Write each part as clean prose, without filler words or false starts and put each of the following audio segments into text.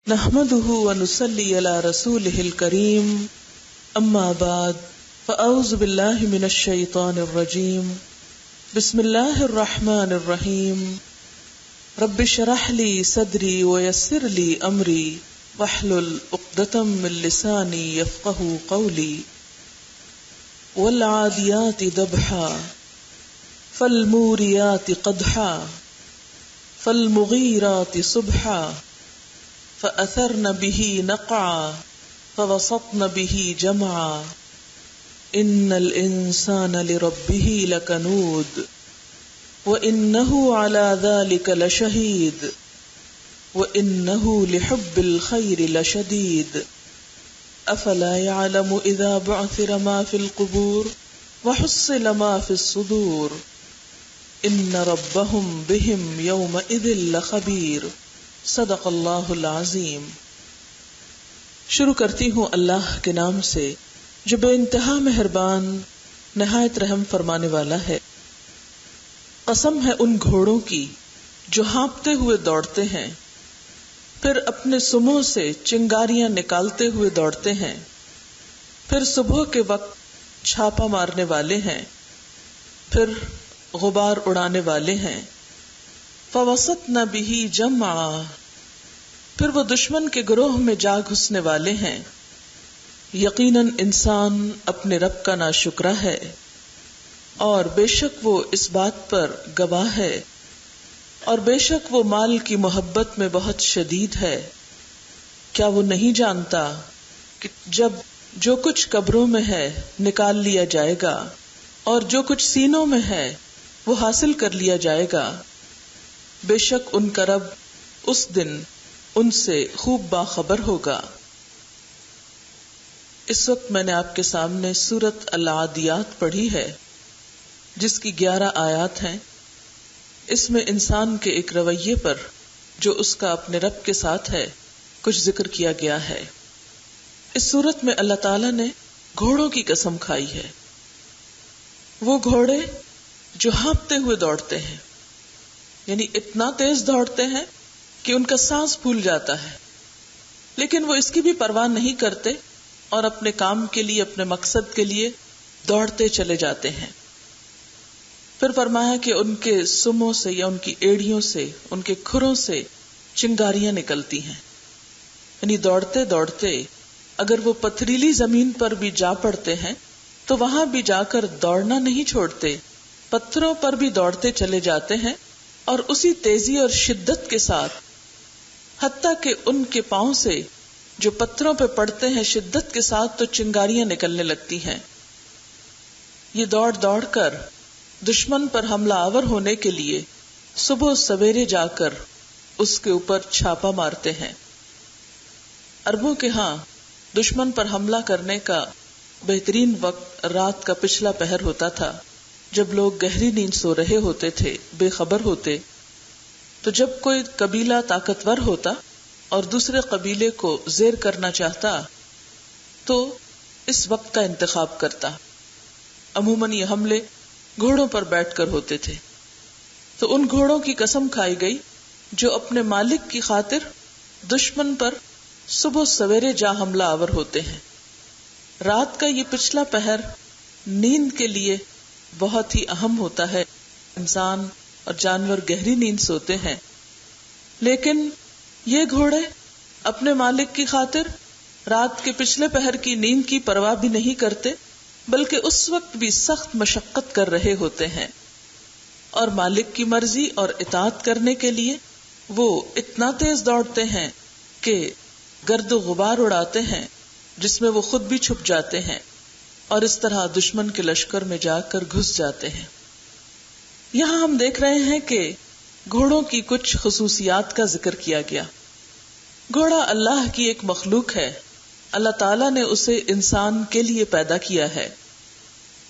نحمده ونصلي على رسوله الكريم اما بعد فاعوذ بالله من الشيطان الرجيم بسم الله الرحمن الرحيم رب اشرح لي صدري ويسر لي امري واحلل عقدة من لساني يفقهوا قولي والعاديات ضبحا فالموريات قدحا فالمغيرات صبحا فأثرن به نقعا فوسطن به جمعا إن الإنسان لربه لكنود وإنه على ذلك لشهيد وإنه لحب الخير لشديد أفلا يعلم إذا بعثر ما في القبور وحصل ما في الصدور إن ربهم بهم يومئذ لخبير صدق اللہ العظیم۔ شروع کرتی ہوں اللہ کے نام سے جو بے انتہا مہربان نہایت رحم فرمانے والا ہے۔ قسم ہے ان گھوڑوں کی جو ہانپتے ہوئے دوڑتے ہیں، پھر اپنے سموں سے چنگاریاں نکالتے ہوئے دوڑتے ہیں، پھر صبح کے وقت چھاپا مارنے والے ہیں، پھر غبار اڑانے والے ہیں۔ فوسطن به جمعا، پھر وہ دشمن کے گروہ میں جا گھسنے والے ہیں۔ یقیناً انسان اپنے رب کا ناشکرا ہے اور بے شک وہ اس بات پر گواہ ہے، اور بے شک وہ مال کی محبت میں بہت شدید ہے۔ کیا وہ نہیں جانتا کہ جب جو کچھ قبروں میں ہے نکال لیا جائے گا اور جو کچھ سینوں میں ہے وہ حاصل کر لیا جائے گا؟ بے شک ان کا رب اس دن ان سے خوب باخبر ہوگا۔ اس وقت میں نے آپ کے سامنے سورۃ العادیات پڑھی ہے جس کی 11 آیات ہیں۔ اس میں انسان کے ایک رویے پر جو اس کا اپنے رب کے ساتھ ہے کچھ ذکر کیا گیا ہے۔ اس سورت میں اللہ تعالیٰ نے گھوڑوں کی قسم کھائی ہے، وہ گھوڑے جو ہانپتے ہوئے دوڑتے ہیں، یعنی اتنا تیز دوڑتے ہیں کہ ان کا سانس پھول جاتا ہے، لیکن وہ اس کی بھی پرواہ نہیں کرتے اور اپنے کام کے لیے، اپنے مقصد کے لیے دوڑتے چلے جاتے ہیں۔ پھر فرمایا کہ ان کے سموں سے یا ان کی ایڑیوں سے، ان کے کھروں سے چنگاریاں نکلتی ہیں، یعنی دوڑتے دوڑتے اگر وہ پتھریلی زمین پر بھی جا پڑتے ہیں تو وہاں بھی جا کر دوڑنا نہیں چھوڑتے، پتھروں پر بھی دوڑتے چلے جاتے ہیں اور اسی تیزی اور شدت کے ساتھ، حتیٰ کہ ان کے پاؤں سے جو پتھروں پہ پڑتے ہیں شدت کے ساتھ تو چنگاریاں نکلنے لگتی ہیں۔ یہ دوڑ دوڑ کر دشمن پر حملہ آور ہونے کے لیے صبح سویرے جا کر اس کے اوپر چھاپا مارتے ہیں۔ عربوں کے ہاں دشمن پر حملہ کرنے کا بہترین وقت رات کا پچھلا پہر ہوتا تھا، جب لوگ گہری نیند سو رہے ہوتے تھے، بے خبر ہوتے۔ تو جب کوئی قبیلہ طاقتور ہوتا اور دوسرے قبیلے کو زیر کرنا چاہتا تو اس وقت کا انتخاب کرتا۔ عموماً یہ حملے گھوڑوں پر بیٹھ کر ہوتے تھے۔ تو ان گھوڑوں کی قسم کھائی گئی جو اپنے مالک کی خاطر دشمن پر صبح سویرے جا حملہ آور ہوتے ہیں۔ رات کا یہ پچھلا پہر نیند کے لیے بہت ہی اہم ہوتا ہے، انسان اور جانور گہری نیند سوتے ہیں، لیکن یہ گھوڑے اپنے مالک کی خاطر رات کے پچھلے پہر کی نیند کی پرواہ بھی نہیں کرتے، بلکہ اس وقت بھی سخت مشقت کر رہے ہوتے ہیں، اور مالک کی مرضی اور اطاعت کرنے کے لیے وہ اتنا تیز دوڑتے ہیں کہ گرد و غبار اڑاتے ہیں جس میں وہ خود بھی چھپ جاتے ہیں، اور اس طرح دشمن کے لشکر میں جا کر گھس جاتے ہیں۔ یہاں ہم دیکھ رہے ہیں کہ گھوڑوں کی کچھ خصوصیات کا ذکر کیا گیا۔ گھوڑا اللہ کی ایک مخلوق ہے، اللہ تعالیٰ نے اسے انسان کے لیے پیدا کیا ہے۔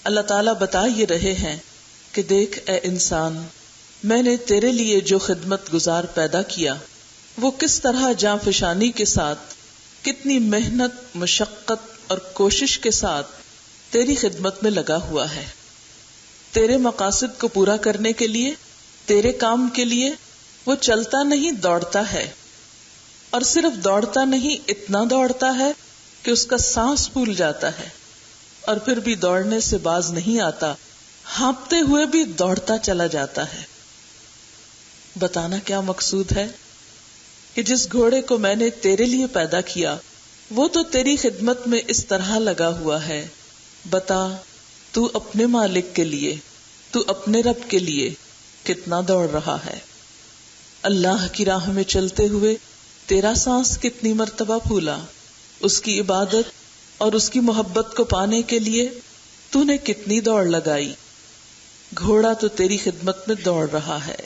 اللہ تعالیٰ بتا یہ رہے ہیں کہ دیکھ اے انسان، میں نے تیرے لیے جو خدمت گزار پیدا کیا وہ کس طرح جاں فشانی کے ساتھ، کتنی محنت، مشقت اور کوشش کے ساتھ تیری خدمت میں لگا ہوا ہے۔ تیرے مقاصد کو پورا کرنے کے لیے، تیرے کام کے لیے وہ چلتا نہیں دوڑتا ہے۔ اور صرف دوڑتا نہیں، اتنا دوڑتا ہے کہ اس کا سانس پھول جاتا ہے، اور پھر بھی دوڑنے سے باز نہیں آتا، ہانپتے ہوئے بھی دوڑتا چلا جاتا ہے۔ بتانا کیا مقصود ہے کہ جس گھوڑے کو میں نے تیرے لیے پیدا کیا وہ تو تیری خدمت میں اس طرح لگا ہوا ہے، بتا تو اپنے مالک کے لیے، تو اپنے رب کے لیے کتنا دوڑ رہا ہے۔ اللہ کی راہ میں چلتے ہوئے تیرا سانس کتنی مرتبہ پھولا، اس کی عبادت اور اس کی محبت کو پانے کے لیے تو نے کتنی دوڑ لگائی۔ گھوڑا تو تیری خدمت میں دوڑ رہا ہے،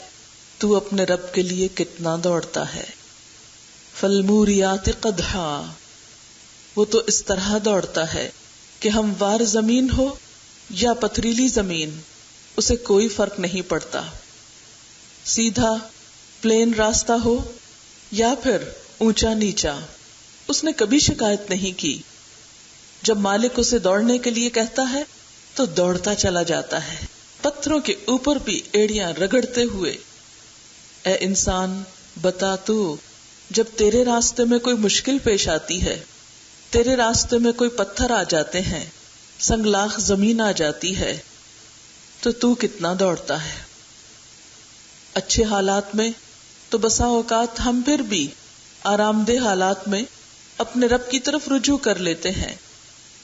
تو اپنے رب کے لیے کتنا دوڑتا ہے۔ فالموریات قدحا، وہ تو اس طرح دوڑتا ہے کہ ہموار زمین ہو یا پتھریلی زمین، اسے کوئی فرق نہیں پڑتا، سیدھا پلین راستہ ہو یا پھر اونچا نیچا، اس نے کبھی شکایت نہیں کی۔ جب مالک اسے دوڑنے کے لیے کہتا ہے تو دوڑتا چلا جاتا ہے، پتھروں کے اوپر بھی ایڑیاں رگڑتے ہوئے۔ اے انسان بتا تو، جب تیرے راستے میں کوئی مشکل پیش آتی ہے، تیرے راستے میں کوئی پتھر آ جاتے ہیں، سنگلاخ زمین آ جاتی ہے، تو کتنا دوڑتا ہے۔ اچھے حالات میں تو بسا اوقات ہم پھر بھی آرام دہ حالات میں اپنے رب کی طرف رجوع کر لیتے ہیں،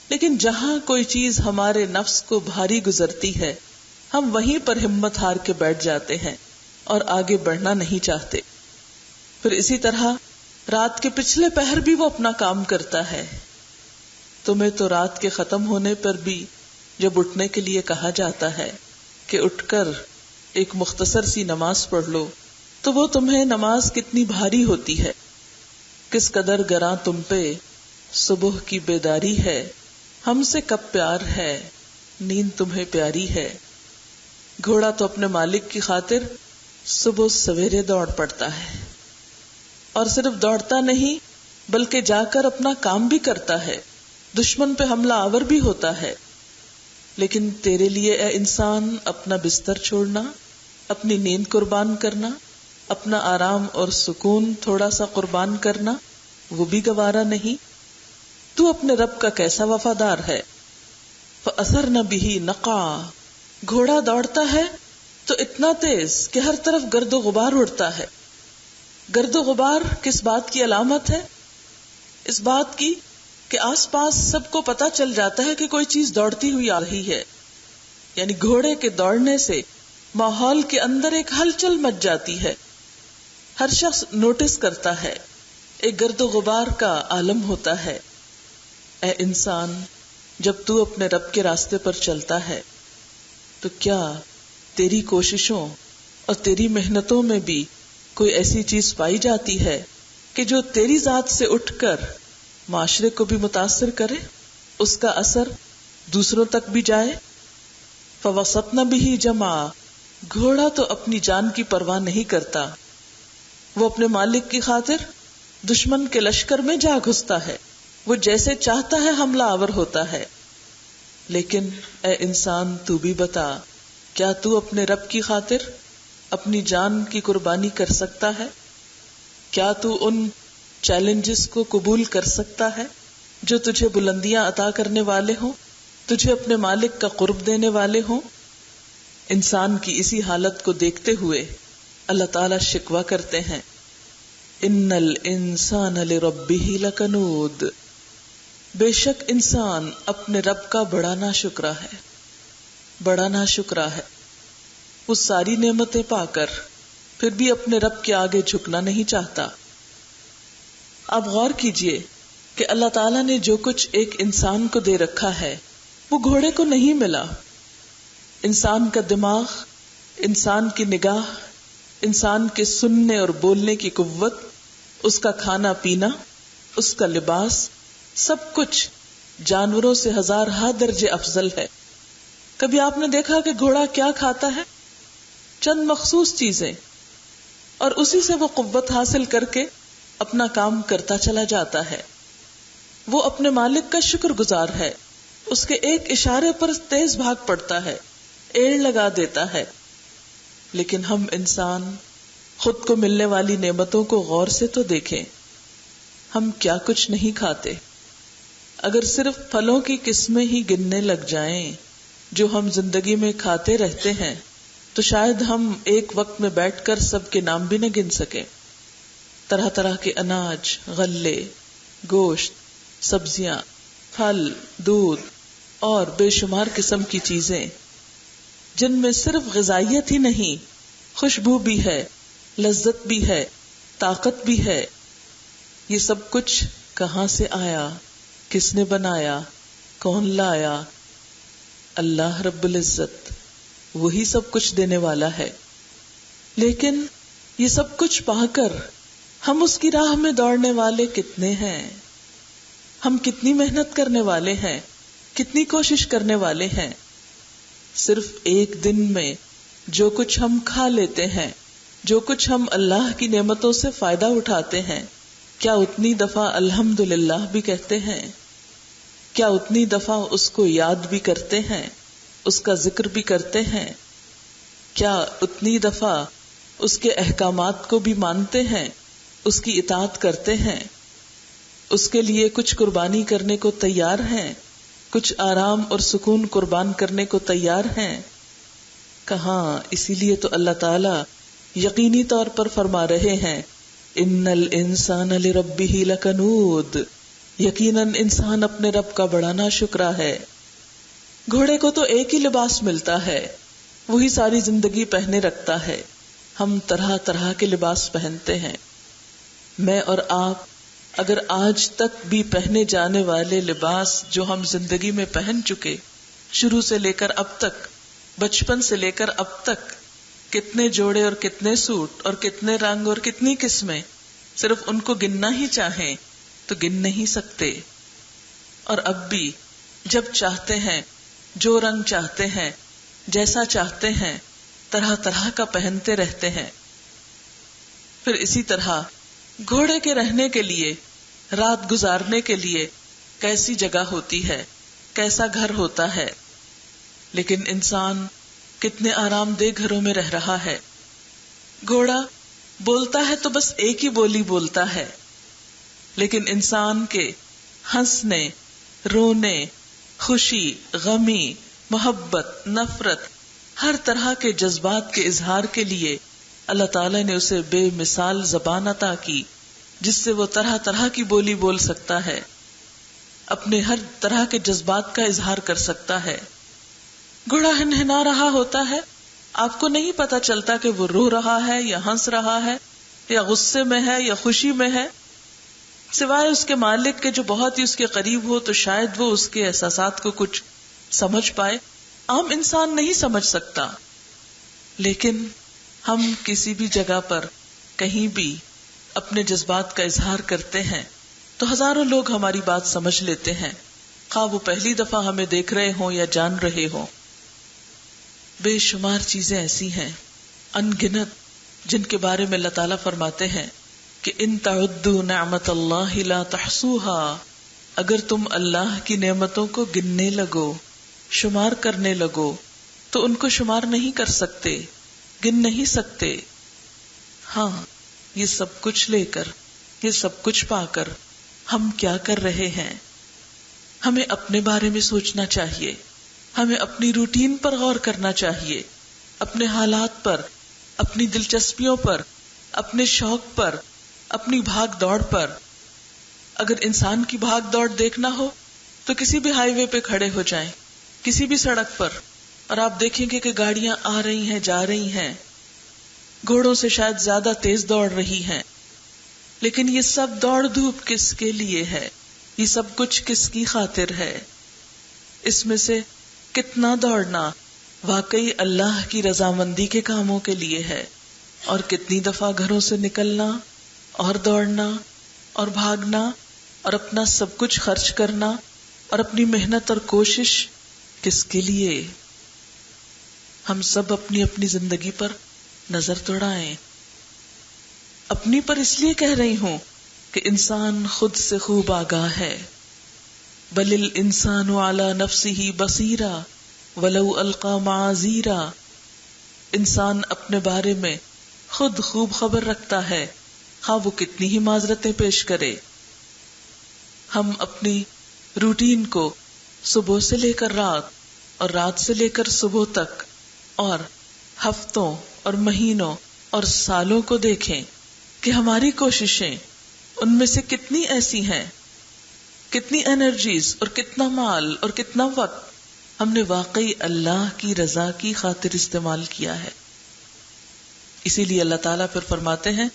لیکن جہاں کوئی چیز ہمارے نفس کو بھاری گزرتی ہے ہم وہیں پر ہمت ہار کے بیٹھ جاتے ہیں اور آگے بڑھنا نہیں چاہتے۔ پھر اسی طرح رات کے پچھلے پہر بھی وہ اپنا کام کرتا ہے۔ تمہیں تو رات کے ختم ہونے پر بھی جب اٹھنے کے لیے کہا جاتا ہے کہ اٹھ کر ایک مختصر سی نماز پڑھ لو، تو وہ تمہیں نماز کتنی بھاری ہوتی ہے، کس قدر گراں تم پہ صبح کی بیداری ہے، ہم سے کب پیار ہے، نیند تمہیں پیاری ہے۔ گھوڑا تو اپنے مالک کی خاطر صبح سویرے دوڑ پڑتا ہے، اور صرف دوڑتا نہیں بلکہ جا کر اپنا کام بھی کرتا ہے، دشمن پہ حملہ آور بھی ہوتا ہے۔ لیکن تیرے لیے اے انسان اپنا بستر چھوڑنا، اپنی نیند قربان کرنا، اپنا آرام اور سکون تھوڑا سا قربان کرنا، وہ بھی گوارا نہیں۔ تو اپنے رب کا کیسا وفادار ہے۔ فَأَثَرْنَ بِهِ نَقْعًا، گھوڑا دوڑتا ہے تو اتنا تیز کہ ہر طرف گرد و غبار اڑتا ہے۔ گرد و غبار کس بات کی علامت ہے؟ اس بات کی کہ آس پاس سب کو پتا چل جاتا ہے کہ کوئی چیز دوڑتی ہوئی آ رہی ہے، یعنی گھوڑے کے دوڑنے سے ماحول کے اندر ایک ہلچل مچ جاتی ہے، ہر شخص نوٹس کرتا ہے، ایک گرد و غبار کا عالم ہوتا ہے۔ اے انسان، جب تو اپنے رب کے راستے پر چلتا ہے تو کیا تیری کوششوں اور تیری محنتوں میں بھی کوئی ایسی چیز پائی جاتی ہے کہ جو تیری ذات سے اٹھ کر معاشرے کو بھی متاثر کرے، اس کا اثر دوسروں تک بھی جائے؟ فَوَسَطْنَ بِهِ جَمْعًا، گھوڑا تو اپنی جان کی پرواہ نہیں کرتا، وہ اپنے مالک کی خاطر دشمن کے لشکر میں جا گھستا ہے، وہ جیسے چاہتا ہے حملہ آور ہوتا ہے۔ لیکن اے انسان تو بھی بتا، کیا تو اپنے رب کی خاطر اپنی جان کی قربانی کر سکتا ہے؟ کیا تو ان چیلنجز کو قبول کر سکتا ہے جو تجھے بلندیاں عطا کرنے والے ہوں، تجھے اپنے مالک کا قرب دینے والے ہوں؟ انسان کی اسی حالت کو دیکھتے ہوئے اللہ تعالیٰ شکوہ کرتے ہیں، ان الانسان لربہ لکنود، بے شک انسان اپنے رب کا بڑا ناشکرا ہے، بڑا ناشکرا ہے۔ وہ ساری نعمتیں پا کر پھر بھی اپنے رب کے آگے جھکنا نہیں چاہتا۔ آپ غور کیجئے کہ اللہ تعالیٰ نے جو کچھ ایک انسان کو دے رکھا ہے وہ گھوڑے کو نہیں ملا۔ انسان کا دماغ، انسان کی نگاہ، انسان کے سننے اور بولنے کی قوت، اس کا کھانا پینا، اس کا لباس، سب کچھ جانوروں سے ہزارہا درجے افضل ہے۔ کبھی آپ نے دیکھا کہ گھوڑا کیا کھاتا ہے؟ چند مخصوص چیزیں، اور اسی سے وہ قوت حاصل کر کے اپنا کام کرتا چلا جاتا ہے۔ وہ اپنے مالک کا شکر گزار ہے، اس کے ایک اشارے پر تیز بھاگ پڑتا ہے، ایڑ لگا دیتا ہے۔ لیکن ہم انسان خود کو ملنے والی نعمتوں کو غور سے تو دیکھیں، ہم کیا کچھ نہیں کھاتے. اگر صرف پھلوں کی قسمیں ہی گننے لگ جائیں جو ہم زندگی میں کھاتے رہتے ہیں تو شاید ہم ایک وقت میں بیٹھ کر سب کے نام بھی نہ گن سکیں. طرح طرح کے اناج، غلے، گوشت، سبزیاں، پھل، دودھ اور بے شمار قسم کی چیزیں جن میں صرف غذائیت ہی نہیں، خوشبو بھی ہے، لذت بھی ہے، طاقت بھی ہے. یہ سب کچھ کہاں سے آیا؟ کس نے بنایا؟ کون لایا؟ اللہ رب العزت. وہی سب کچھ دینے والا ہے. لیکن یہ سب کچھ پا کر ہم اس کی راہ میں دوڑنے والے کتنے ہیں؟ ہم کتنی محنت کرنے والے ہیں؟ کتنی کوشش کرنے والے ہیں؟ صرف ایک دن میں جو کچھ ہم کھا لیتے ہیں، جو کچھ ہم اللہ کی نعمتوں سے فائدہ اٹھاتے ہیں، کیا اتنی دفعہ الحمدللہ بھی کہتے ہیں؟ کیا اتنی دفعہ اس کو یاد بھی کرتے ہیں، اس کا ذکر بھی کرتے ہیں؟ کیا اتنی دفعہ اس کے احکامات کو بھی مانتے ہیں، اس کی اطاعت کرتے ہیں، اس کے لیے کچھ قربانی کرنے کو تیار ہیں، کچھ آرام اور سکون قربان کرنے کو تیار ہیں؟ کہاں. اسی لیے تو اللہ تعالی یقینی طور پر فرما رہے ہیں ان الانسان لربہ لکنود، یقیناً انسان اپنے رب کا بڑا ناشکرا ہے. گھوڑے کو تو ایک ہی لباس ملتا ہے، وہی ساری زندگی پہنے رکھتا ہے. ہم طرح طرح کے لباس پہنتے ہیں. میں اور آپ اگر آج تک بھی پہنے جانے والے لباس جو ہم زندگی میں پہن چکے، شروع سے لے کر اب تک، بچپن سے لے کر اب تک، کتنے جوڑے اور کتنے سوٹ اور کتنے رنگ اور کتنی قسمیں، صرف ان کو گننا ہی چاہیں تو گن نہیں سکتے. اور اب بھی جب چاہتے ہیں، جو رنگ چاہتے ہیں، جیسا چاہتے ہیں، طرح طرح کا پہنتے رہتے ہیں. پھر اسی طرح گھوڑے کے رہنے کے لیے، رات گزارنے کے لیے کیسی جگہ ہوتی ہے، کیسا گھر ہوتا ہے. لیکن انسان کتنے آرام دہ گھروں میں رہ رہا ہے. گھوڑا بولتا ہے تو بس ایک ہی بولی بولتا ہے، لیکن انسان کے ہنسنے، رونے، خوشی، غمی، محبت، نفرت، ہر طرح کے جذبات کے اظہار کے لیے اللہ تعالیٰ نے اسے بے مثال زبان عطا کی، جس سے وہ طرح طرح کی بولی بول سکتا ہے، اپنے ہر طرح کے جذبات کا اظہار کر سکتا ہے. گھوڑا ہنہنا رہا ہوتا ہے، آپ کو نہیں پتا چلتا کہ وہ رو رہا ہے یا ہنس رہا ہے یا غصے میں ہے یا خوشی میں ہے، سوائے اس کے مالک کے جو بہت ہی اس کے قریب ہو تو شاید وہ اس کے احساسات کو کچھ سمجھ پائے. عام انسان نہیں سمجھ سکتا. لیکن ہم کسی بھی جگہ پر کہیں بھی اپنے جذبات کا اظہار کرتے ہیں تو ہزاروں لوگ ہماری بات سمجھ لیتے ہیں، خواہ وہ پہلی دفعہ ہمیں دیکھ رہے ہوں یا جان رہے ہوں. بے شمار چیزیں ایسی ہیں، ان گنت، جن کے بارے میں اللہ تعالیٰ فرماتے ہیں کہ ان تعدوا نعمت اللہ لا تحصوها، اگر تم اللہ کی نعمتوں کو گننے لگو، شمار کرنے لگو تو ان کو شمار نہیں کر سکتے، گن نہیں سکتے. ہاں، یہ سب کچھ لے کر، یہ سب کچھ پا کر ہم کیا کر رہے ہیں؟ ہمیں اپنے بارے میں سوچنا چاہیے، ہمیں اپنی روٹین پر غور کرنا چاہیے، اپنے حالات پر، اپنی دلچسپیوں پر، اپنے شوق پر، اپنی بھاگ دوڑ پر. اگر انسان کی بھاگ دوڑ دیکھنا ہو تو کسی بھی ہائی وے پہ کھڑے ہو جائیں، کسی بھی سڑک پر، اور آپ دیکھیں گے کہ گاڑیاں آ رہی ہیں، جا رہی ہیں، گھوڑوں سے شاید زیادہ تیز دوڑ رہی ہیں. لیکن یہ سب دوڑ دھوپ کس کے لیے ہے؟ یہ سب کچھ کس کی خاطر ہے؟ اس میں سے کتنا دوڑنا واقعی اللہ کی رضامندی کے کاموں کے لیے ہے، اور کتنی دفعہ گھروں سے نکلنا اور دوڑنا اور بھاگنا اور اپنا سب کچھ خرچ کرنا اور اپنی محنت اور کوشش کس کے لیے؟ ہم سب اپنی اپنی زندگی پر نظر دوڑائیں. اپنی پر اس لیے کہہ رہی ہوں کہ انسان خود سے خوب آگاہ ہے. بل الانسان علی نفسہ بصیرا ولو القی معاذیرا، انسان اپنے بارے میں خود خوب خبر رکھتا ہے، خواہ وہ کتنی ہی معذرتیں پیش کرے، ہم اپنی روٹین کو صبح سے لے کر رات اور رات سے لے کر صبح تک اور ہفتوں اور مہینوں اور سالوں کو دیکھیں کہ ہماری کوششیں ان میں سے کتنی ایسی ہیں، کتنی انرجیز اور کتنا مال اور کتنا وقت ہم نے واقعی اللہ کی رضا کی خاطر استعمال کیا ہے. اسی لیے اللہ تعالیٰ پھر فرماتے ہیں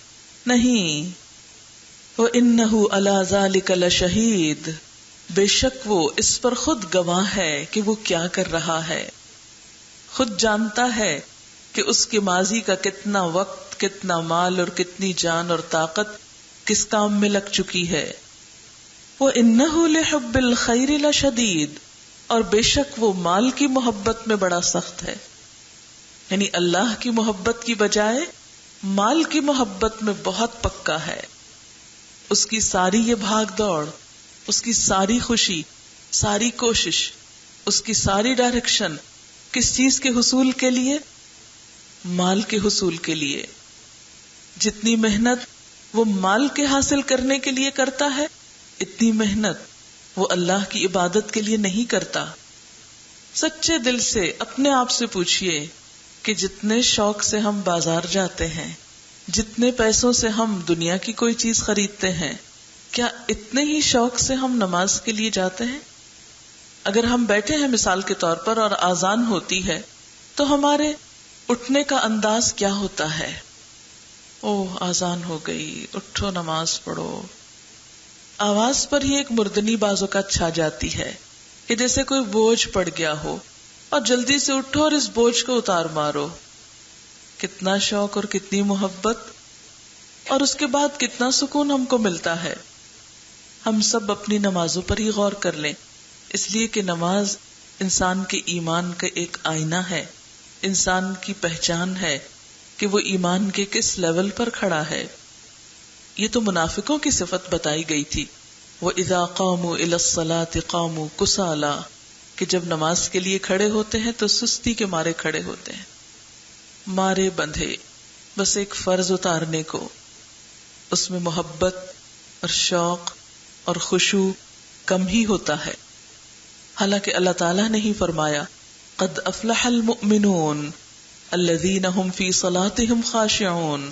نہیں، وَإِنَّهُ عَلَى ذَلِكَ لَشَهِيدٌ، بے شک وہ اس پر خود گواہ ہے کہ وہ کیا کر رہا ہے، خود جانتا ہے کہ اس کے ماضی کا کتنا وقت، کتنا مال اور کتنی جان اور طاقت کس کام میں لگ چکی ہے. وَإِنَّهُ لِحُبِّ الْخَيْرِ لَشَدِيدٌ، اور بے شک وہ مال کی محبت میں بڑا سخت ہے. یعنی اللہ کی محبت کی بجائے مال کی محبت میں بہت پکا ہے. اس کی ساری یہ بھاگ دوڑ، اس کی ساری خوشی، ساری کوشش، اس کی ساری ڈائریکشن کس چیز کے حصول کے لیے؟ مال کے حصول کے لیے. جتنی محنت وہ مال کے حاصل کرنے کے لیے کرتا ہے، اتنی محنت وہ اللہ کی عبادت کے لیے نہیں کرتا. سچے دل سے اپنے آپ سے پوچھئے کہ جتنے شوق سے ہم بازار جاتے ہیں، جتنے پیسوں سے ہم دنیا کی کوئی چیز خریدتے ہیں، کیا اتنے ہی شوق سے ہم نماز کے لیے جاتے ہیں؟ اگر ہم بیٹھے ہیں مثال کے طور پر اور اذان ہوتی ہے تو ہمارے اٹھنے کا انداز کیا ہوتا ہے؟ اوہ اذان ہو گئی، اٹھو نماز پڑھو. آواز پر ہی ایک مردنی بعض اوقات چھا جاتی ہے کہ جیسے کوئی بوجھ پڑ گیا ہو اور جلدی سے اٹھو اور اس بوجھ کو اتار مارو. کتنا شوق اور کتنی محبت، اور اس کے بعد کتنا سکون ہم کو ملتا ہے. ہم سب اپنی نمازوں پر ہی غور کر لیں، اس لیے کہ نماز انسان کے ایمان کا ایک آئینہ ہے، انسان کی پہچان ہے کہ وہ ایمان کے کس لیول پر کھڑا ہے. یہ تو منافقوں کی صفت بتائی گئی تھی. وَإِذَا قَامُوا إِلَى الصَّلَاةِ قَامُوا كُسَالَىٰ، کہ جب نماز کے لیے کھڑے ہوتے ہیں تو سستی کے مارے کھڑے ہوتے ہیں، مارے بندھے، بس ایک فرض اتارنے کو. اس میں محبت اور شوق اور خشوع کم ہی ہوتا ہے. حالانکہ اللہ تعالیٰ نے ہی فرمایا قد افلح المؤمنون الذین هم فی صلاتهم خاشعون،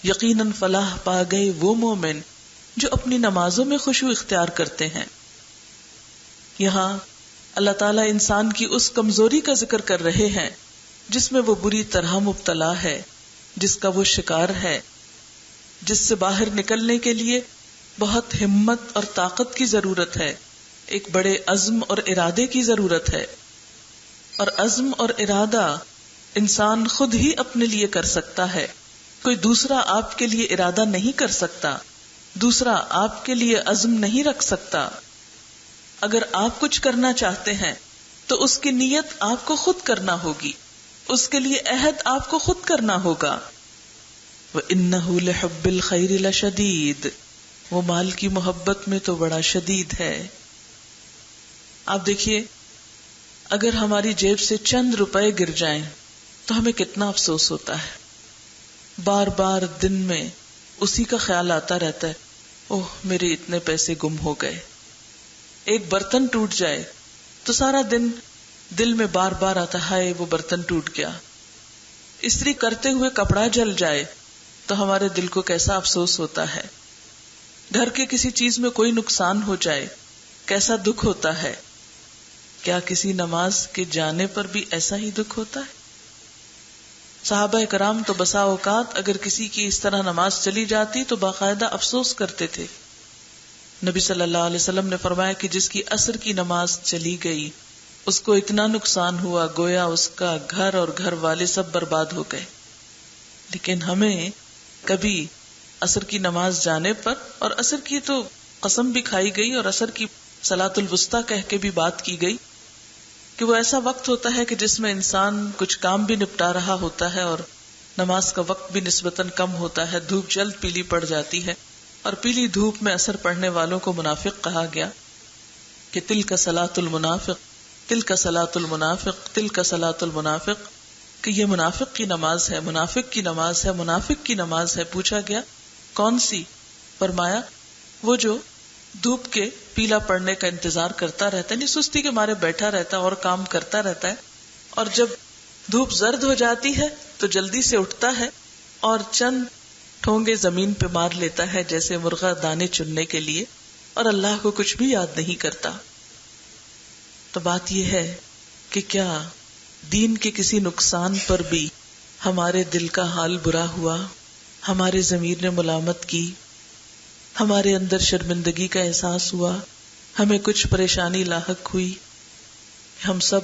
یقیناً فلاح پا گئے وہ مومن جو اپنی نمازوں میں خشوع اختیار کرتے ہیں. یہاں اللہ تعالیٰ انسان کی اس کمزوری کا ذکر کر رہے ہیں جس میں وہ بری طرح مبتلا ہے، جس کا وہ شکار ہے، جس سے باہر نکلنے کے لیے بہت ہمت اور طاقت کی ضرورت ہے، ایک بڑے عزم اور ارادے کی ضرورت ہے. اور عزم اور ارادہ انسان خود ہی اپنے لیے کر سکتا ہے، کوئی دوسرا آپ کے لیے ارادہ نہیں کر سکتا، دوسرا آپ کے لیے عزم نہیں رکھ سکتا. اگر آپ کچھ کرنا چاہتے ہیں تو اس کی نیت آپ کو خود کرنا ہوگی، اس کے لیے عہد آپ کو خود کرنا ہوگا. وَإِنَّهُ لِحُبِّ الْخَيْرِ لَشَدِيدٌ، وہ مال کی محبت میں تو بڑا شدید ہے. آپ دیکھیے، اگر ہماری جیب سے چند روپے گر جائیں تو ہمیں کتنا افسوس ہوتا ہے. بار بار دن میں اسی کا خیال آتا رہتا ہے، اوہ میرے اتنے پیسے گم ہو گئے. ایک برتن ٹوٹ جائے تو سارا دن دل میں بار بار آتا ہے ہائے وہ برتن ٹوٹ گیا. استری کرتے ہوئے کپڑا جل جائے تو ہمارے دل کو کیسا افسوس ہوتا ہے. گھر کے کسی چیز میں کوئی نقصان ہو جائے کیسا دکھ ہوتا ہے. کیا کسی نماز کے جانے پر بھی ایسا ہی دکھ ہوتا ہے؟ صحابہ کرام تو بسا اوقات اگر کسی کی اس طرح نماز چلی جاتی تو باقاعدہ افسوس کرتے تھے. نبی صلی اللہ علیہ وسلم نے فرمایا کہ جس کی عصر کی نماز چلی گئی اس کو اتنا نقصان ہوا گویا اس کا گھر اور گھر والے سب برباد ہو گئے. لیکن ہمیں کبھی عصر کی نماز جانے پر، اور عصر کی تو قسم بھی کھائی گئی اور عصر کی صلاۃ الوسطیٰ کہہ کے بھی بات کی گئی کہ وہ ایسا وقت ہوتا ہے کہ جس میں انسان کچھ کام بھی نپٹا رہا ہوتا ہے اور نماز کا وقت بھی نسبتاً کم ہوتا ہے، دھوپ جلد پیلی پڑ جاتی ہے، اور پیلی دھوپ میں اثر پڑنے والوں کو منافق کہا گیا کہ تلک صلاۃ المنافق، تلک صلاۃ المنافق، تلک صلاۃ المنافق، کہ یہ منافق کی نماز ہے، منافق کی نماز ہے، منافق کی نماز ہے. پوچھا گیا کون سی؟ فرمایا وہ جو دھوپ کے پیلا پڑنے کا انتظار کرتا رہتا ہے، نہیں سستی کے مارے بیٹھا رہتا ہے اور کام کرتا رہتا ہے، اور جب دھوپ زرد ہو جاتی ہے تو جلدی سے اٹھتا ہے اور چند ٹھونگے زمین پہ مار لیتا ہے جیسے مرغا دانے چننے کے لیے، اور اللہ کو کچھ بھی یاد نہیں کرتا۔ تو بات یہ ہے کہ کیا دین کے کسی نقصان پر بھی ہمارے دل کا حال برا ہوا، ہمارے ضمیر نے ملامت کی، ہمارے اندر شرمندگی کا احساس ہوا، ہمیں کچھ پریشانی لاحق ہوئی؟ ہم سب